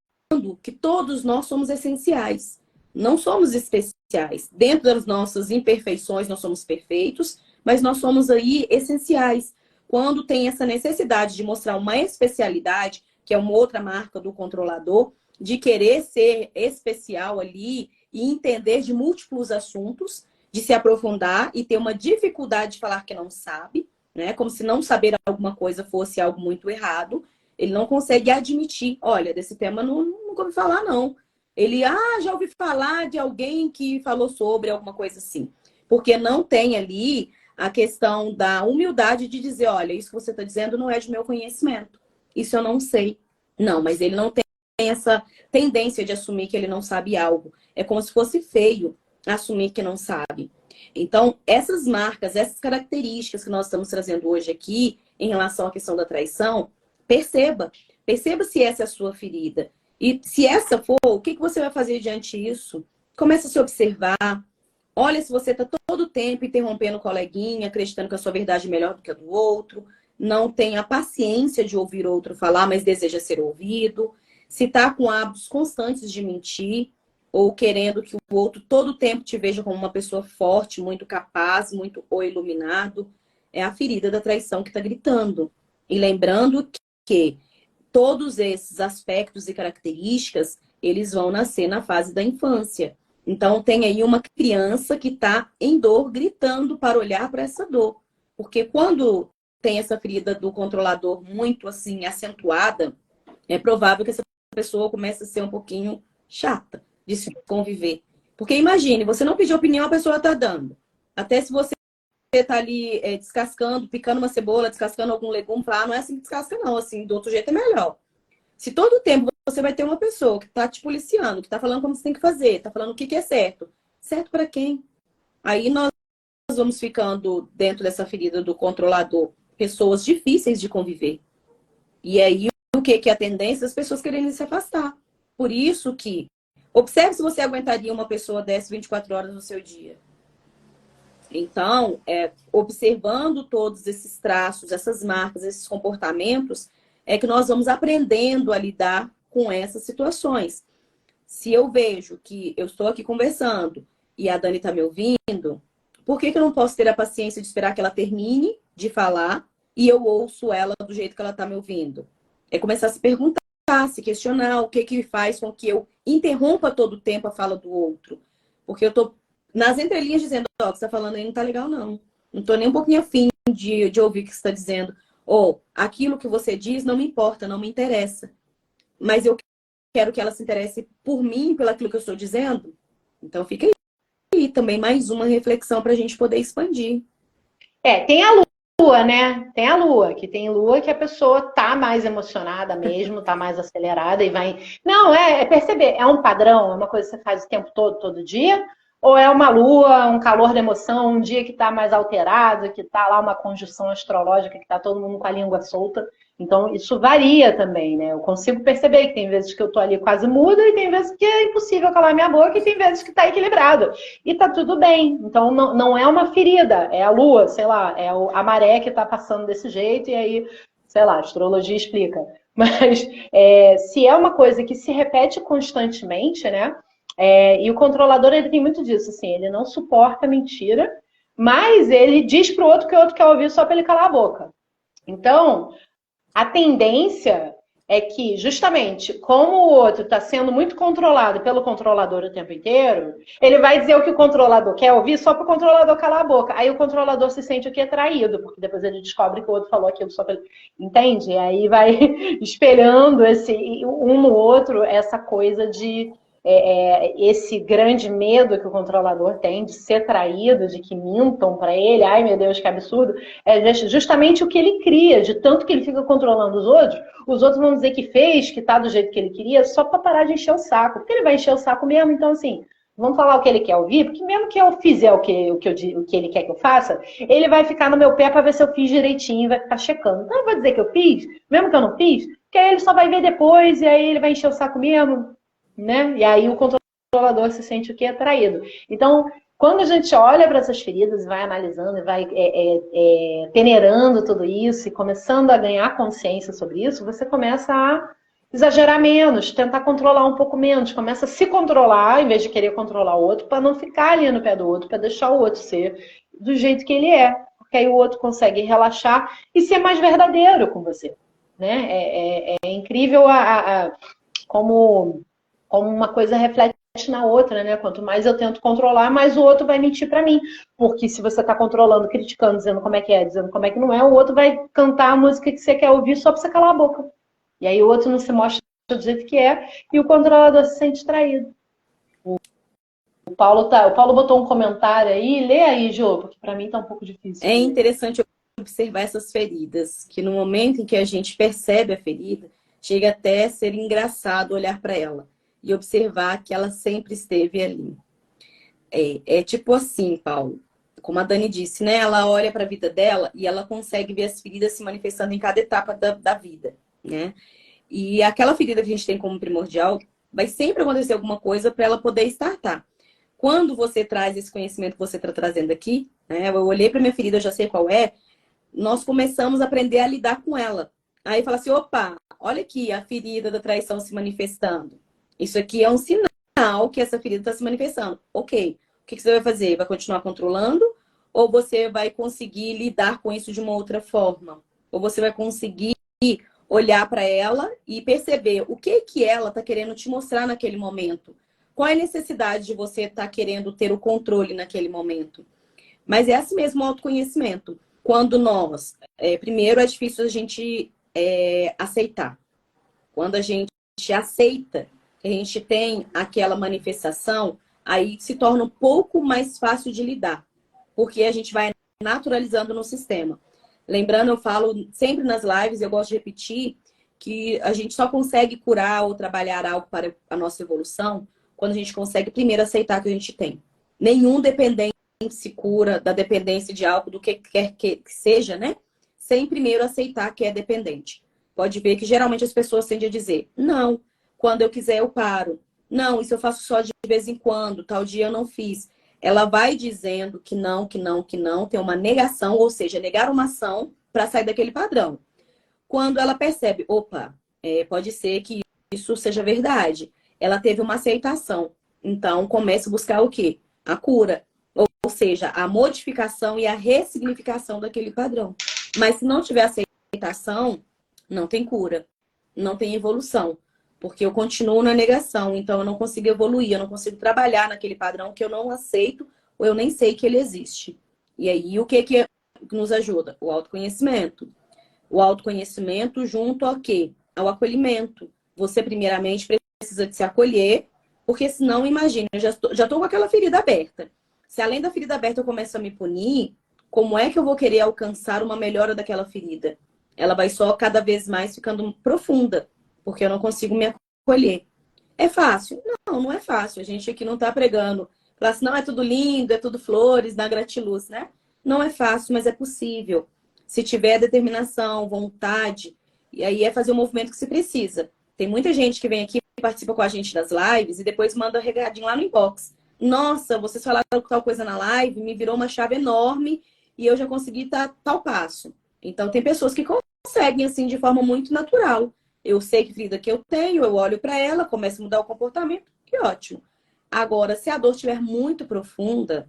que todos nós somos essenciais. Não somos especiais. Dentro das nossas imperfeições, nós somos perfeitos, mas nós somos aí essenciais. Quando tem essa necessidade de mostrar uma especialidade, que é uma outra marca do controlador, de querer ser especial ali e entender de múltiplos assuntos, de se aprofundar e ter uma dificuldade de falar que não sabe, né? Como se não saber alguma coisa fosse algo muito errado. Ele não consegue admitir, olha, desse tema nunca ouvi falar, não. Ele, já ouvi falar de alguém que falou sobre alguma coisa assim. Porque não tem ali a questão da humildade de dizer, olha, isso que você está dizendo não é de meu conhecimento. Isso eu não sei. Não, mas ele não tem essa tendência de assumir que ele não sabe algo. É como se fosse feio assumir que não sabe. Então, essas marcas, essas características que nós estamos trazendo hoje aqui, em relação à questão da traição, perceba se essa é a sua ferida. E se essa for, o que você vai fazer diante disso? Comece a se observar. Olha se você está todo o tempo interrompendo o coleguinha, acreditando que a sua verdade é melhor do que a do outro. Não tem a paciência de ouvir outro falar, mas deseja ser ouvido. Se está com hábitos constantes de mentir, ou querendo que o outro todo o tempo te veja como uma pessoa forte, muito capaz, muito ou iluminado, é a ferida da traição que está gritando. E lembrando que todos esses aspectos e características, eles vão nascer na fase da infância. Então, tem aí uma criança que está em dor, gritando para olhar para essa dor. Porque quando tem essa ferida do controlador muito, assim, acentuada, é provável que essa pessoa comece a ser um pouquinho chata de se conviver. Porque imagine, você não pediu opinião, a pessoa está dando. Até se você está ali descascando, picando uma cebola, descascando algum legume, fala, não é assim que descasca não, assim, do outro jeito é melhor. Se todo o tempo você vai ter uma pessoa que está te policiando, que está falando como você tem que fazer, está falando o que é certo. Certo para quem? Aí nós vamos ficando dentro dessa ferida do controlador, pessoas difíceis de conviver. E aí o que é a tendência? As pessoas querendo se afastar. Por isso que observe se você aguentaria uma pessoa dessa 24 horas no seu dia. Então, observando todos esses traços, essas marcas, esses comportamentos, é que nós vamos aprendendo a lidar com essas situações. Se eu vejo que eu estou aqui conversando e a Dani está me ouvindo, por que eu não posso ter a paciência de esperar que ela termine de falar e eu ouço ela do jeito que ela está me ouvindo? É começar a se perguntar, se questionar o que faz com que eu interrompa todo o tempo a fala do outro. Porque eu estou nas entrelinhas dizendo, o que você está falando aí não está legal, não. Não estou nem um pouquinho afim de ouvir o que você está dizendo. Ou aquilo que você diz não me importa, não me interessa. Mas eu quero que ela se interesse por mim, pelo aquilo que eu estou dizendo. Então fica aí também mais uma reflexão para a gente poder expandir. Tem a lua, né? Tem a lua, que tem lua que a pessoa tá mais emocionada mesmo, tá mais acelerada e vai... Não, perceber, é um padrão, é uma coisa que você faz o tempo todo, todo dia? ou é uma lua, um calor da emoção, um dia que está mais alterado, que está lá uma conjunção astrológica, que está todo mundo com a língua solta. Então, isso varia também, né? Eu consigo perceber que tem vezes que eu tô ali quase muda e tem vezes que é impossível calar minha boca e tem vezes que tá equilibrado. E tá tudo bem. Então, não é uma ferida, é a lua, sei lá, é a maré que tá passando desse jeito e aí, sei lá, a astrologia explica. Mas se é uma coisa que se repete constantemente, né? E o controlador, ele tem muito disso, assim, ele não suporta mentira, mas ele diz pro outro que o outro quer ouvir só para ele calar a boca. Então, a tendência é que, justamente, como o outro está sendo muito controlado pelo controlador o tempo inteiro, ele vai dizer o que o controlador quer ouvir só para o controlador calar a boca. Aí o controlador se sente o que é traído, porque depois ele descobre que o outro falou aquilo só para ele. Entende? E aí vai espelhando um no outro essa coisa de esse grande medo que o controlador tem de ser traído, de que mintam para ele, ai meu Deus, que absurdo, é justamente o que ele cria, de tanto que ele fica controlando os outros vão dizer que fez, que tá do jeito que ele queria, só para parar de encher o saco, porque ele vai encher o saco mesmo, então assim, vamos falar o que ele quer ouvir, porque mesmo que eu fizer o que ele quer que eu faça, ele vai ficar no meu pé para ver se eu fiz direitinho, vai ficar checando. Então eu vou dizer que eu fiz, mesmo que eu não fiz, porque aí ele só vai ver depois, e aí ele vai encher o saco mesmo, né? E aí o controlador se sente o que é traído. Então, quando a gente olha para essas feridas, vai analisando e vai peneirando tudo isso e começando a ganhar consciência sobre isso, você começa a exagerar menos, tentar controlar um pouco menos, começa a se controlar em vez de querer controlar o outro, para não ficar ali no pé do outro, para deixar o outro ser do jeito que ele é, porque aí o outro consegue relaxar e ser mais verdadeiro com você, né? É incrível como uma coisa reflete na outra, né? Quanto mais eu tento controlar, mais o outro vai mentir para mim. Porque se você tá controlando, criticando, dizendo como é que é, dizendo como é que não é, o outro vai cantar a música que você quer ouvir só pra você calar a boca. E aí o outro não se mostra do jeito que é e o controlador se sente traído. O Paulo botou um comentário aí, lê aí, Jô, porque para mim tá um pouco difícil. É interessante observar essas feridas, que no momento em que a gente percebe a ferida, chega até a ser engraçado olhar para ela e observar que ela sempre esteve ali. É tipo assim, Paulo, como a Dani disse, né? Ela olha para a vida dela e ela consegue ver as feridas se manifestando em cada etapa da vida, né? E aquela ferida que a gente tem como primordial, vai sempre acontecer alguma coisa para ela poder startar. Quando você traz esse conhecimento que você está trazendo aqui, né? Eu olhei para minha ferida, eu já sei qual é, nós começamos a aprender a lidar com ela. Aí fala assim, opa, olha aqui a ferida da traição se manifestando. Isso aqui é um sinal que essa ferida está se manifestando. Ok, o que você vai fazer? Vai continuar controlando? Ou você vai conseguir lidar com isso de uma outra forma? Ou você vai conseguir olhar para ela e perceber o que ela está querendo te mostrar naquele momento? Qual é a necessidade de você estar querendo ter o controle naquele momento? Mas é assim mesmo o autoconhecimento. Quando nós... primeiro é difícil a gente aceitar. Quando a gente aceita que a gente tem aquela manifestação, aí se torna um pouco mais fácil de lidar. Porque a gente vai naturalizando no sistema. Lembrando, eu falo sempre nas lives, eu gosto de repetir, que a gente só consegue curar ou trabalhar algo para a nossa evolução quando a gente consegue primeiro aceitar que a gente tem. Nenhum dependente se cura da dependência de algo, do que quer que seja, né? Sem primeiro aceitar que é dependente. Pode ver que geralmente as pessoas tendem a dizer, não, quando eu quiser eu paro. Não, isso eu faço só de vez em quando, tal dia eu não fiz. Ela vai dizendo que não, que não, que não, tem uma negação, ou seja, negar uma ação para sair daquele padrão. Quando ela percebe, opa, pode ser que isso seja verdade. Ela teve uma aceitação. Então, começa a buscar o quê? A cura. Ou seja, a modificação e a ressignificação daquele padrão. Mas se não tiver aceitação, não tem cura. Não tem evolução. Porque eu continuo na negação. Então, eu não consigo evoluir. Eu não consigo trabalhar naquele padrão que eu não aceito ou eu nem sei que ele existe. E aí, o que nos ajuda? O autoconhecimento. O autoconhecimento junto ao quê? Ao acolhimento. Você, primeiramente, precisa de se acolher, porque senão, imagina, eu já tô com aquela ferida aberta. Se além da ferida aberta eu começo a me punir, como é que eu vou querer alcançar uma melhora daquela ferida? Ela vai só cada vez mais ficando profunda, porque eu não consigo me acolher. É fácil? Não, não é fácil. A gente aqui não tá pregando Falar assim, não, é tudo lindo, é tudo flores, na gratiluz, né? Não é fácil, mas é possível. Se tiver determinação, vontade, e aí é fazer o movimento que se precisa. Tem muita gente que vem aqui, participa com a gente das lives e depois manda regadinho lá no inbox. Nossa, vocês falaram tal coisa na live, me virou uma chave enorme e eu já consegui tal passo. Então, tem pessoas que conseguem, assim, de forma muito natural. Eu sei que vida que eu tenho, eu olho para ela, começo a mudar o comportamento, que ótimo. Agora, se a dor estiver muito profunda,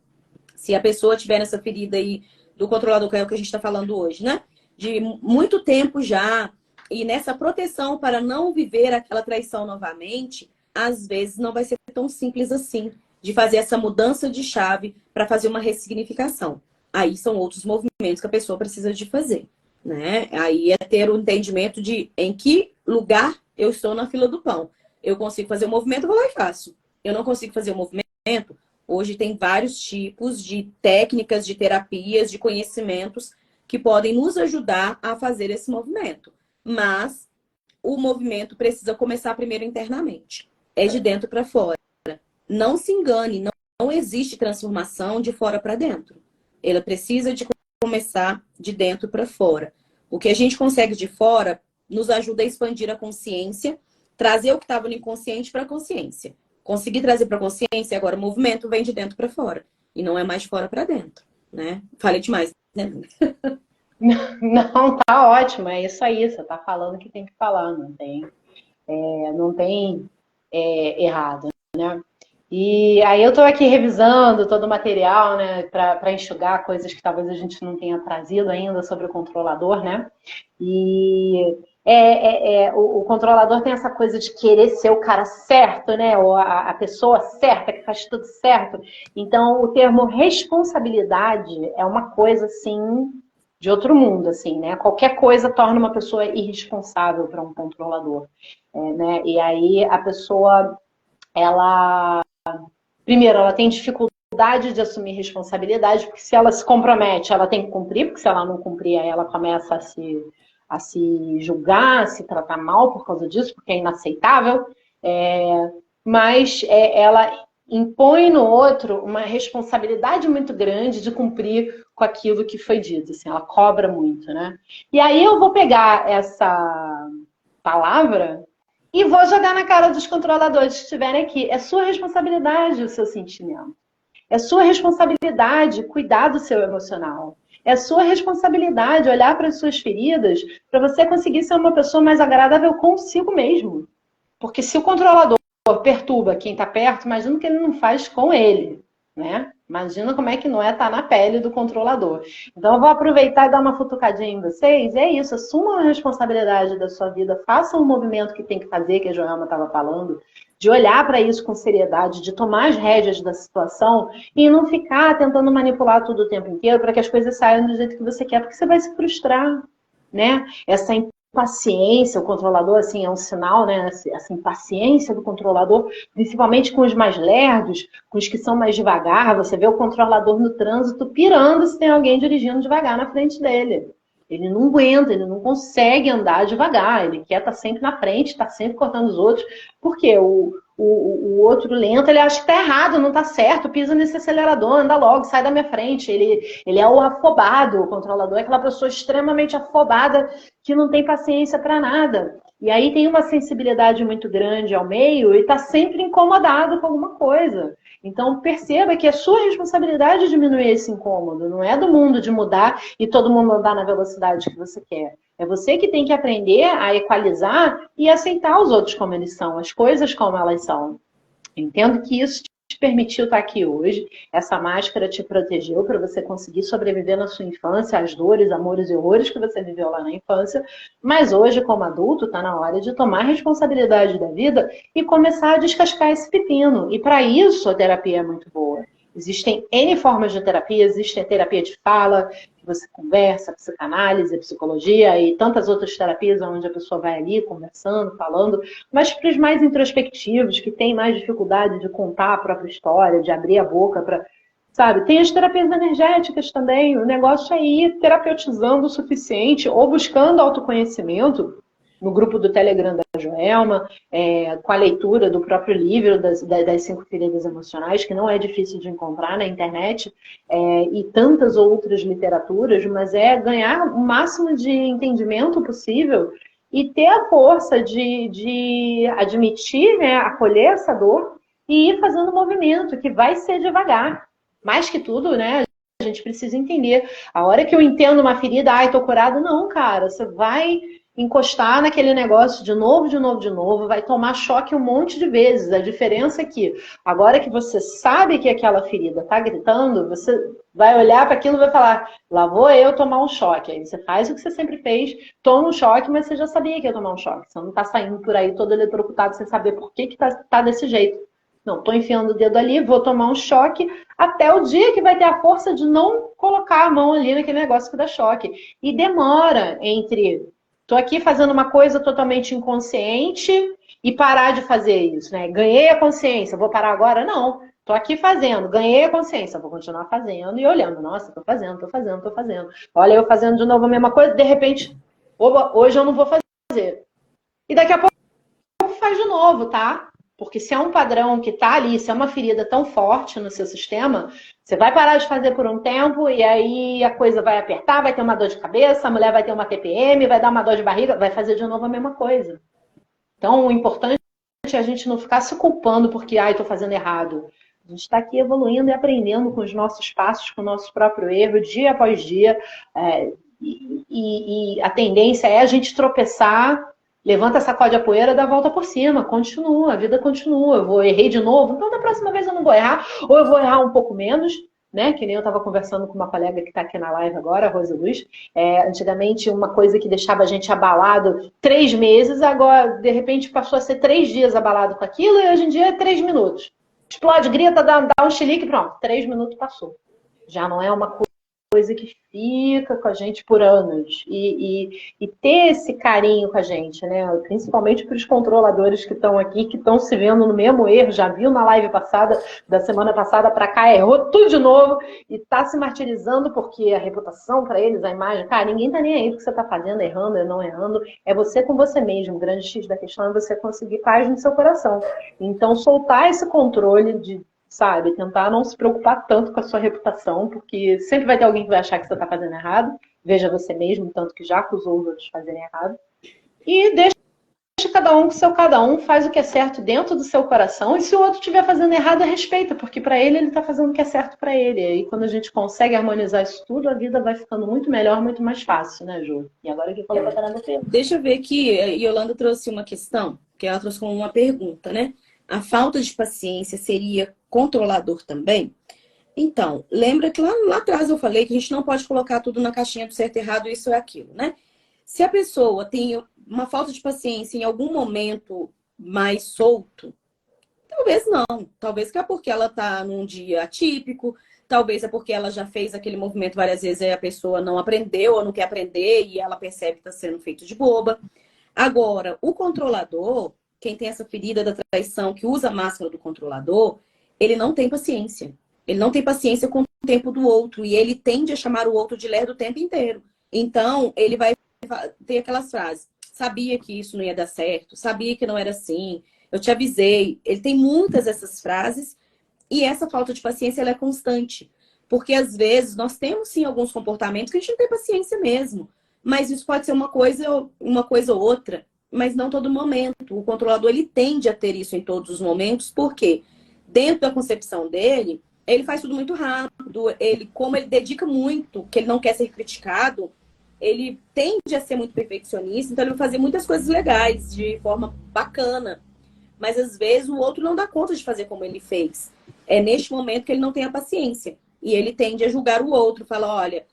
se a pessoa tiver nessa ferida aí do controlador, que é o que a gente está falando hoje, né? De muito tempo já, e nessa proteção para não viver aquela traição novamente, às vezes não vai ser tão simples assim, de fazer essa mudança de chave para fazer uma ressignificação. Aí são outros movimentos que a pessoa precisa de fazer, né? Aí é ter o entendimento de em que lugar eu estou na fila do pão. Eu consigo fazer o movimento, eu vou lá e faço. Eu não consigo fazer o movimento, hoje tem vários tipos de técnicas, de terapias, de conhecimentos que podem nos ajudar a fazer esse movimento. Mas o movimento precisa começar primeiro internamente. É de dentro para fora. Não se engane, não existe transformação de fora para dentro. Ela precisa de começar de dentro para fora. O que a gente consegue de fora nos ajuda a expandir a consciência, trazer o que estava no inconsciente para a consciência. Conseguir trazer para a consciência, agora o movimento vem de dentro para fora. E não é mais de fora para dentro, né? Falei demais, né? Não, tá ótimo, é isso aí, você tá falando o que tem que falar, não tem errado, né? E aí eu tô aqui revisando todo o material, né, para enxugar coisas que talvez a gente não tenha trazido ainda sobre o controlador, né? E o controlador tem essa coisa de querer ser o cara certo, né? Ou a pessoa certa, que faz tudo certo. Então, o termo responsabilidade é uma coisa, assim, de outro mundo, assim, né? Qualquer coisa torna uma pessoa irresponsável para um controlador, né? E aí a pessoa, primeiro, ela tem dificuldade de assumir responsabilidade, porque se ela se compromete, ela tem que cumprir, porque se ela não cumprir, aí ela começa a se julgar, a se tratar mal por causa disso, porque é inaceitável. Mas ela impõe no outro uma responsabilidade muito grande de cumprir com aquilo que foi dito. Assim, ela cobra muito, né? E aí eu vou pegar essa palavra e vou jogar na cara dos controladores que estiverem aqui. É sua responsabilidade o seu sentimento. É sua responsabilidade cuidar do seu emocional. É sua responsabilidade olhar para as suas feridas para você conseguir ser uma pessoa mais agradável consigo mesmo. Porque se o controlador perturba quem está perto, imagina o que ele não faz com ele, né? Imagina como é que não é estar na pele do controlador. Então eu vou aproveitar e dar uma futucadinha em vocês. É isso, assumam a responsabilidade da sua vida, façam o movimento que tem que fazer, que a Joelma estava falando, de olhar para isso com seriedade, de tomar as rédeas da situação e não ficar tentando manipular tudo o tempo inteiro para que as coisas saiam do jeito que você quer, porque você vai se frustrar, né? Essa impaciência, o controlador, assim, é um sinal, né? Essa impaciência do controlador, principalmente com os mais lerdos, com os que são mais devagar. Você vê o controlador no trânsito pirando se tem alguém dirigindo devagar na frente dele. Ele não aguenta, ele não consegue andar devagar, ele quer estar sempre na frente, está sempre cortando os outros, porque o outro lento, ele acha que está errado, não está certo, pisa nesse acelerador, anda logo, sai da minha frente. Ele é o afobado, o controlador é aquela pessoa extremamente afobada que não tem paciência para nada. E aí tem uma sensibilidade muito grande ao meio e está sempre incomodado com alguma coisa. Então perceba que é sua responsabilidade diminuir esse incômodo, não é do mundo de mudar e todo mundo andar na velocidade que você quer. É você que tem que aprender a equalizar e aceitar os outros como eles são, as coisas como elas são. Entendo que isso te permitiu estar aqui hoje, essa máscara te protegeu para você conseguir sobreviver na sua infância, às dores, amores e horrores que você viveu lá na infância, mas hoje, como adulto, está na hora de tomar responsabilidade da vida e começar a descascar esse pepino. E para isso a terapia é muito boa. Existem N formas de terapia, existe a terapia de fala, que você conversa, psicanálise, psicologia e tantas outras terapias onde a pessoa vai ali conversando, falando, mas para os mais introspectivos, que têm mais dificuldade de contar a própria história, de abrir a boca para... Sabe, tem as terapias energéticas também, o negócio é ir terapeutizando o suficiente ou buscando autoconhecimento no grupo do Telegram da Joelma, com a leitura do próprio livro das 5 feridas emocionais, que não é difícil de encontrar na internet, e tantas outras literaturas, mas é ganhar o máximo de entendimento possível e ter a força de admitir, né, acolher essa dor e ir fazendo movimento, que vai ser devagar. Mais que tudo, né? A gente precisa entender. A hora que eu entendo uma ferida, ai, tô curado, não, cara. Você vai encostar naquele negócio de novo, de novo, de novo, vai tomar choque um monte de vezes. A diferença é que, agora que você sabe que aquela ferida tá gritando, você vai olhar para aquilo e vai falar, lá vou eu tomar um choque. Aí você faz o que você sempre fez, toma um choque, mas você já sabia que ia tomar um choque. Você não tá saindo por aí todo eletrocutado sem saber por que tá desse jeito. Não, tô enfiando o dedo ali, vou tomar um choque, até o dia que vai ter a força de não colocar a mão ali naquele negócio que dá choque. E demora entre tô aqui fazendo uma coisa totalmente inconsciente e parar de fazer isso, né? Ganhei a consciência, vou parar agora? Não. Tô aqui fazendo, ganhei a consciência, vou continuar fazendo e olhando. Nossa, tô fazendo, tô fazendo, tô fazendo. Olha, eu fazendo de novo a mesma coisa, de repente, oba, hoje eu não vou fazer. E daqui a pouco faz de novo, tá? Porque se é um padrão que tá ali, se é uma ferida tão forte no seu sistema, você vai parar de fazer por um tempo e aí a coisa vai apertar, vai ter uma dor de cabeça, a mulher vai ter uma TPM, vai dar uma dor de barriga, vai fazer de novo a mesma coisa. Então, o importante é a gente não ficar se culpando porque, ai, tô fazendo errado. A gente está aqui evoluindo e aprendendo com os nossos passos, com o nosso próprio erro, dia após dia. E a tendência é a gente tropeçar, levanta, sacode a poeira, dá a volta por cima, continua, a vida continua. Eu errei de novo, então da próxima vez eu não vou errar, ou eu vou errar um pouco menos, né? Que nem eu estava conversando com uma colega que está aqui na live agora, a Rosa Luz. Antigamente, uma coisa que deixava a gente abalado 3 meses, agora, de repente, passou a ser 3 dias abalado com aquilo, e hoje em dia é 3 minutos. Explode, grita, dá um chilique, pronto, 3 minutos passou. Já não é uma coisa que fica com a gente por anos. E ter esse carinho com a gente, né? Principalmente para os controladores que estão aqui, que estão se vendo no mesmo erro, já viu na live passada, da semana passada para cá, errou tudo de novo e está se martirizando porque a reputação para eles, a imagem, cara, ninguém tá nem aí do que você está fazendo, errando ou não errando, é você com você mesmo. O grande X da questão é você conseguir paz no seu coração. Então, soltar esse controle de, sabe, tentar não se preocupar tanto com a sua reputação, porque sempre vai ter alguém que vai achar que você está fazendo errado. Veja você mesmo, tanto que já acusou os outros de fazerem errado. E deixa cada um com seu cada um, faz o que é certo dentro do seu coração, e se o outro estiver fazendo errado, respeita, porque para ele está fazendo o que é certo para ele. E aí, quando a gente consegue harmonizar isso tudo, a vida vai ficando muito melhor, muito mais fácil, né, Ju? E agora que falou para caramba tempo. Deixa eu ver aqui, a Yolanda trouxe uma questão, que ela trouxe como uma pergunta, né? A falta de paciência seria controlador também? Então, lembra que lá atrás eu falei que a gente não pode colocar tudo na caixinha do certo, errado, isso é aquilo, né? Se a pessoa tem uma falta de paciência em algum momento mais solto, talvez não. Talvez que é porque ela tá num dia atípico, talvez é porque ela já fez aquele movimento várias vezes e a pessoa não aprendeu ou não quer aprender e ela percebe que está sendo feito de boba. Agora, o controlador, quem tem essa ferida da traição, que usa a máscara do controlador, ele não tem paciência. Ele não tem paciência com o tempo do outro e ele tende a chamar o outro de lerdo o tempo inteiro. Então, ele vai ter aquelas frases. Sabia que isso não ia dar certo, sabia que não era assim, eu te avisei. Ele tem muitas dessas frases e essa falta de paciência ela é constante. Porque às vezes nós temos sim alguns comportamentos que a gente não tem paciência mesmo. Mas isso pode ser uma coisa ou outra, mas não todo momento. O controlador ele tende a ter isso em todos os momentos, porque dentro da concepção dele, ele faz tudo muito rápido, como ele dedica muito, que ele não quer ser criticado, ele tende a ser muito perfeccionista, então ele vai fazer muitas coisas legais, de forma bacana. Mas às vezes o outro não dá conta de fazer como ele fez. É neste momento que ele não tem a paciência. E ele tende a julgar o outro, fala, olha,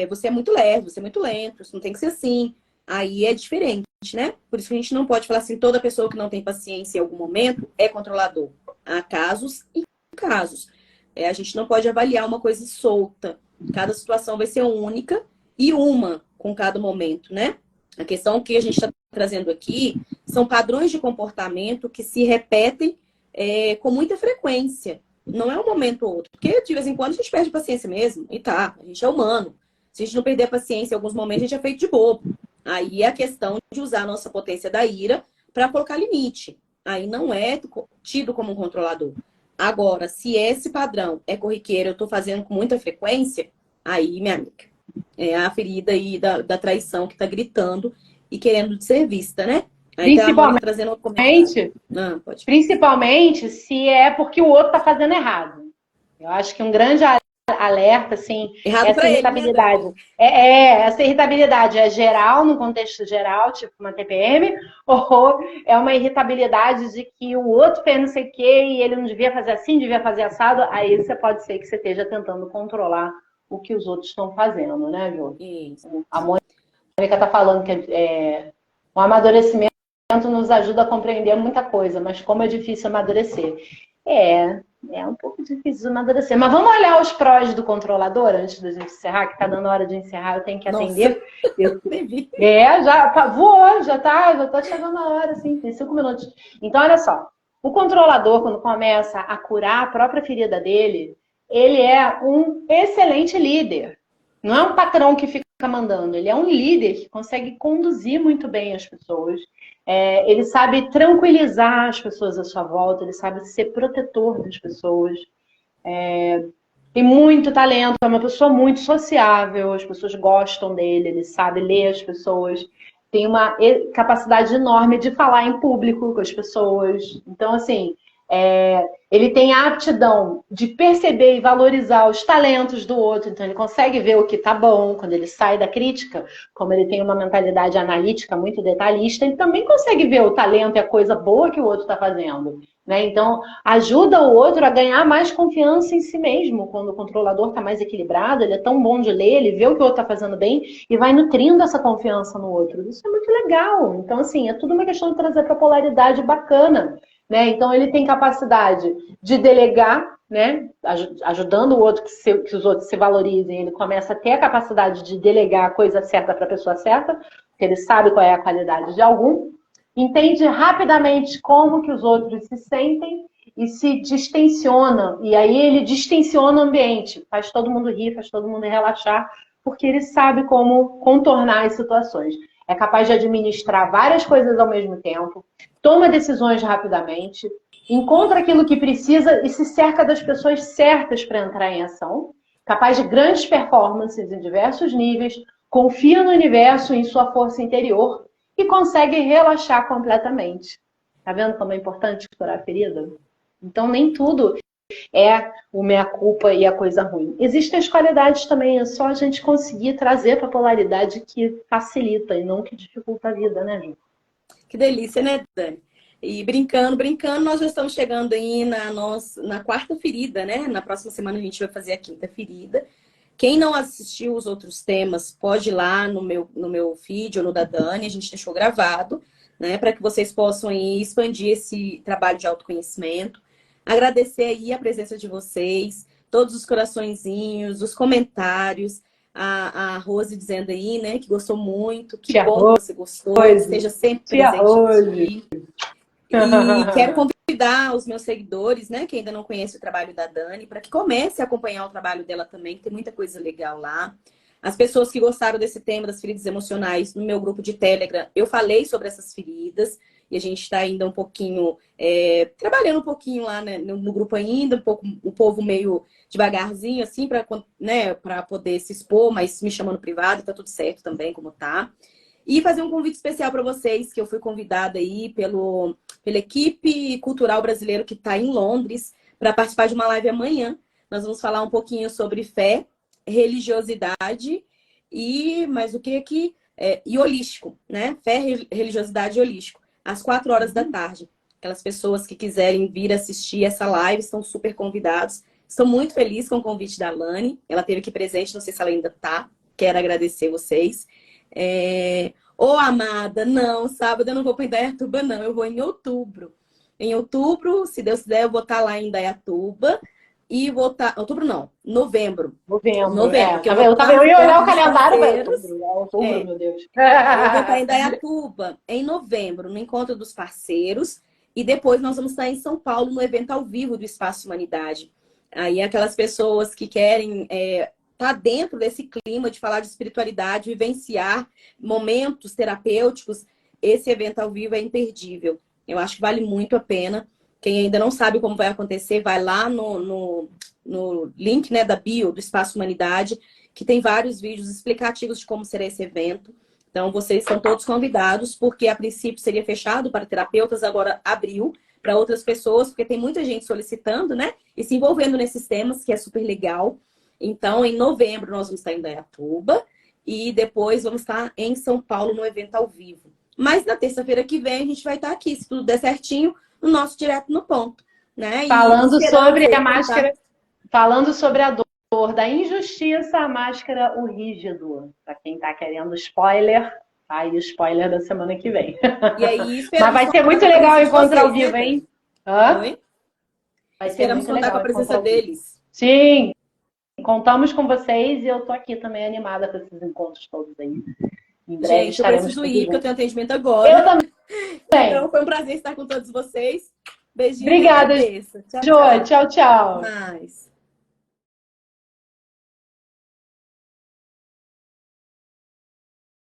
você é muito lerdo, você é muito lento, isso não tem que ser assim. Aí é diferente, né? Por isso que a gente não pode falar assim, toda pessoa que não tem paciência em algum momento é controlador. Há casos e casos. A gente não pode avaliar uma coisa solta. Cada situação vai ser única e uma com cada momento, né? A questão que a gente está trazendo aqui são padrões de comportamento que se repetem com muita frequência. Não é um momento ou outro. Porque de vez em quando a gente perde paciência mesmo. E tá, a gente é humano. Se a gente não perder a paciência em alguns momentos, a gente é feito de bobo. Aí é a questão de usar a nossa potência da ira para colocar limite. Aí não é tido como um controlador. Agora, se esse padrão é corriqueiro, eu estou fazendo com muita frequência, aí, minha amiga, é a ferida aí da traição que está gritando e querendo ser vista, né? Aí tem a Mônica trazendo um comentário. Pode. Principalmente se é porque o outro está fazendo errado. Eu acho que um grande alerta, assim, essa irritabilidade. Ele, né, essa irritabilidade é geral, no contexto geral, tipo uma TPM, ou é uma irritabilidade de que o outro fez não sei o quê e ele não devia fazer assim, devia fazer assado. Aí você pode ser que você esteja tentando controlar o que os outros estão fazendo, né, Jô? Isso. A Mônica está falando que o amadurecimento nos ajuda a compreender muita coisa, mas como é difícil amadurecer. É um pouco difícil de amadurecer. Mas vamos olhar os prós do controlador antes da gente encerrar, que tá dando hora de encerrar, eu tenho que atender. Já voou, já tá chegando a hora, assim, tem 5 minutos. Então, olha só, o controlador, quando começa a curar a própria ferida dele, ele é um excelente líder. Não é um patrão que fica mandando, ele é um líder que consegue conduzir muito bem as pessoas. Ele sabe tranquilizar as pessoas à sua volta, ele sabe ser protetor das pessoas. Tem muito talento, é uma pessoa muito sociável, as pessoas gostam dele, ele sabe ler as pessoas, tem uma capacidade enorme de falar em público com as pessoas. Então, assim, ele tem a aptidão de perceber e valorizar os talentos do outro, então ele consegue ver o que tá bom quando ele sai da crítica, como ele tem uma mentalidade analítica muito detalhista, ele também consegue ver o talento e a coisa boa que o outro está fazendo, né? Então ajuda o outro a ganhar mais confiança em si mesmo. Quando o controlador está mais equilibrado, ele é tão bom de ler, ele vê o que o outro está fazendo bem e vai nutrindo essa confiança no outro. Isso é muito legal. Então, assim, é tudo uma questão de trazer para a polaridade bacana. Né? Então, ele tem capacidade de delegar, né? Ajudando o outro que os outros se valorizem. Ele começa a ter a capacidade de delegar a coisa certa para a pessoa certa, porque ele sabe qual é a qualidade de algum. Entende rapidamente como que os outros se sentem e se distensiona. E aí ele distensiona o ambiente, faz todo mundo rir, faz todo mundo relaxar, porque ele sabe como contornar as situações. É capaz de administrar várias coisas ao mesmo tempo, toma decisões rapidamente, encontra aquilo que precisa e se cerca das pessoas certas para entrar em ação, capaz de grandes performances em diversos níveis, confia no universo e em sua força interior e consegue relaxar completamente. Tá vendo como é importante curar a ferida? Então, nem tudo é o meia-culpa e a coisa ruim. Existem as qualidades também, é só a gente conseguir trazer para a polaridade que facilita e não que dificulta a vida, né, Ju? Que delícia, né, Dani? E brincando, nós já estamos chegando aí na quarta ferida, né? Na próxima semana a gente vai fazer a quinta ferida. Quem não assistiu os outros temas, pode ir lá no meu feed ou no da Dani, a gente deixou gravado, né? Para que vocês possam aí expandir esse trabalho de autoconhecimento. Agradecer aí a presença de vocês, todos os coraçõezinhos, os comentários. A Rose dizendo aí, né, que gostou muito. Que Tia bom Rose, que você gostou. Esteja sempre presente aqui. E quero convidar os meus seguidores, né, que ainda não conhecem o trabalho da Dani, para que comece a acompanhar o trabalho dela também, que tem muita coisa legal lá. As pessoas que gostaram desse tema das feridas emocionais, no meu grupo de Telegram, eu falei sobre essas feridas, e a gente está ainda um pouquinho, trabalhando um pouquinho lá, né, no grupo ainda, um pouco, o povo meio devagarzinho, assim, para, né, para poder se expor, mas me chamando privado, tá tudo certo também, como tá. E fazer um convite especial para vocês, que eu fui convidada aí pela equipe cultural brasileira que está em Londres, para participar de uma live amanhã. Nós vamos falar um pouquinho sobre fé, religiosidade e mais o que aqui? E holístico, né? Fé, religiosidade e holístico. Às 4 horas da tarde. Aquelas pessoas que quiserem vir assistir essa live estão super convidados. Estou muito feliz com o convite da Lani. Ela esteve aqui presente, não sei se ela ainda está. Quero agradecer vocês. Ô, amada, não, sábado eu não vou para Indaiatuba, não. Eu vou em outubro. Em outubro, se Deus quiser, eu vou estar lá em Indaiatuba. E vou estar... Outubro não, novembro. Novembro. Eu ia olhar o calendário, mas outubro, meu Deus. Eu vou estar em Indaiatuba em novembro, no Encontro dos Parceiros. E depois nós vamos estar em São Paulo, no evento ao vivo do Espaço Humanidade. Aí aquelas pessoas que querem tá dentro desse clima de falar de espiritualidade, vivenciar momentos terapêuticos, esse evento ao vivo é imperdível. Eu acho que vale muito a pena. Quem ainda não sabe como vai acontecer, vai lá no link, né, da bio do Espaço Humanidade, que tem vários vídeos explicativos de como será esse evento. Então, vocês são todos convidados, porque a princípio seria fechado para terapeutas, agora abriu para outras pessoas, porque tem muita gente solicitando, né? E se envolvendo nesses temas, que é super legal. Então, em novembro, nós vamos estar em Indaiatuba e depois vamos estar em São Paulo no evento ao vivo. Mas na terça-feira que vem, a gente vai estar aqui, se tudo der certinho, no nosso Direto no Ponto, né? Falando sobre a máscara, contar... falando sobre a dor da injustiça, a máscara, o rígido. Para quem está querendo spoiler, tá aí o spoiler da semana que vem. E aí, mas vai ser muito legal o encontro ao vivo, hein? Oi? Vai Esperamos ser muito contar com a presença deles. Sim, contamos com vocês e eu tô aqui também animada com esses encontros todos aí. Em breve gente, eu preciso ir, porque eu tenho atendimento agora. Eu também. Então, foi um prazer estar com todos vocês. Beijinho. Obrigada, Tchau, Jo. Tchau, tchau. Mais.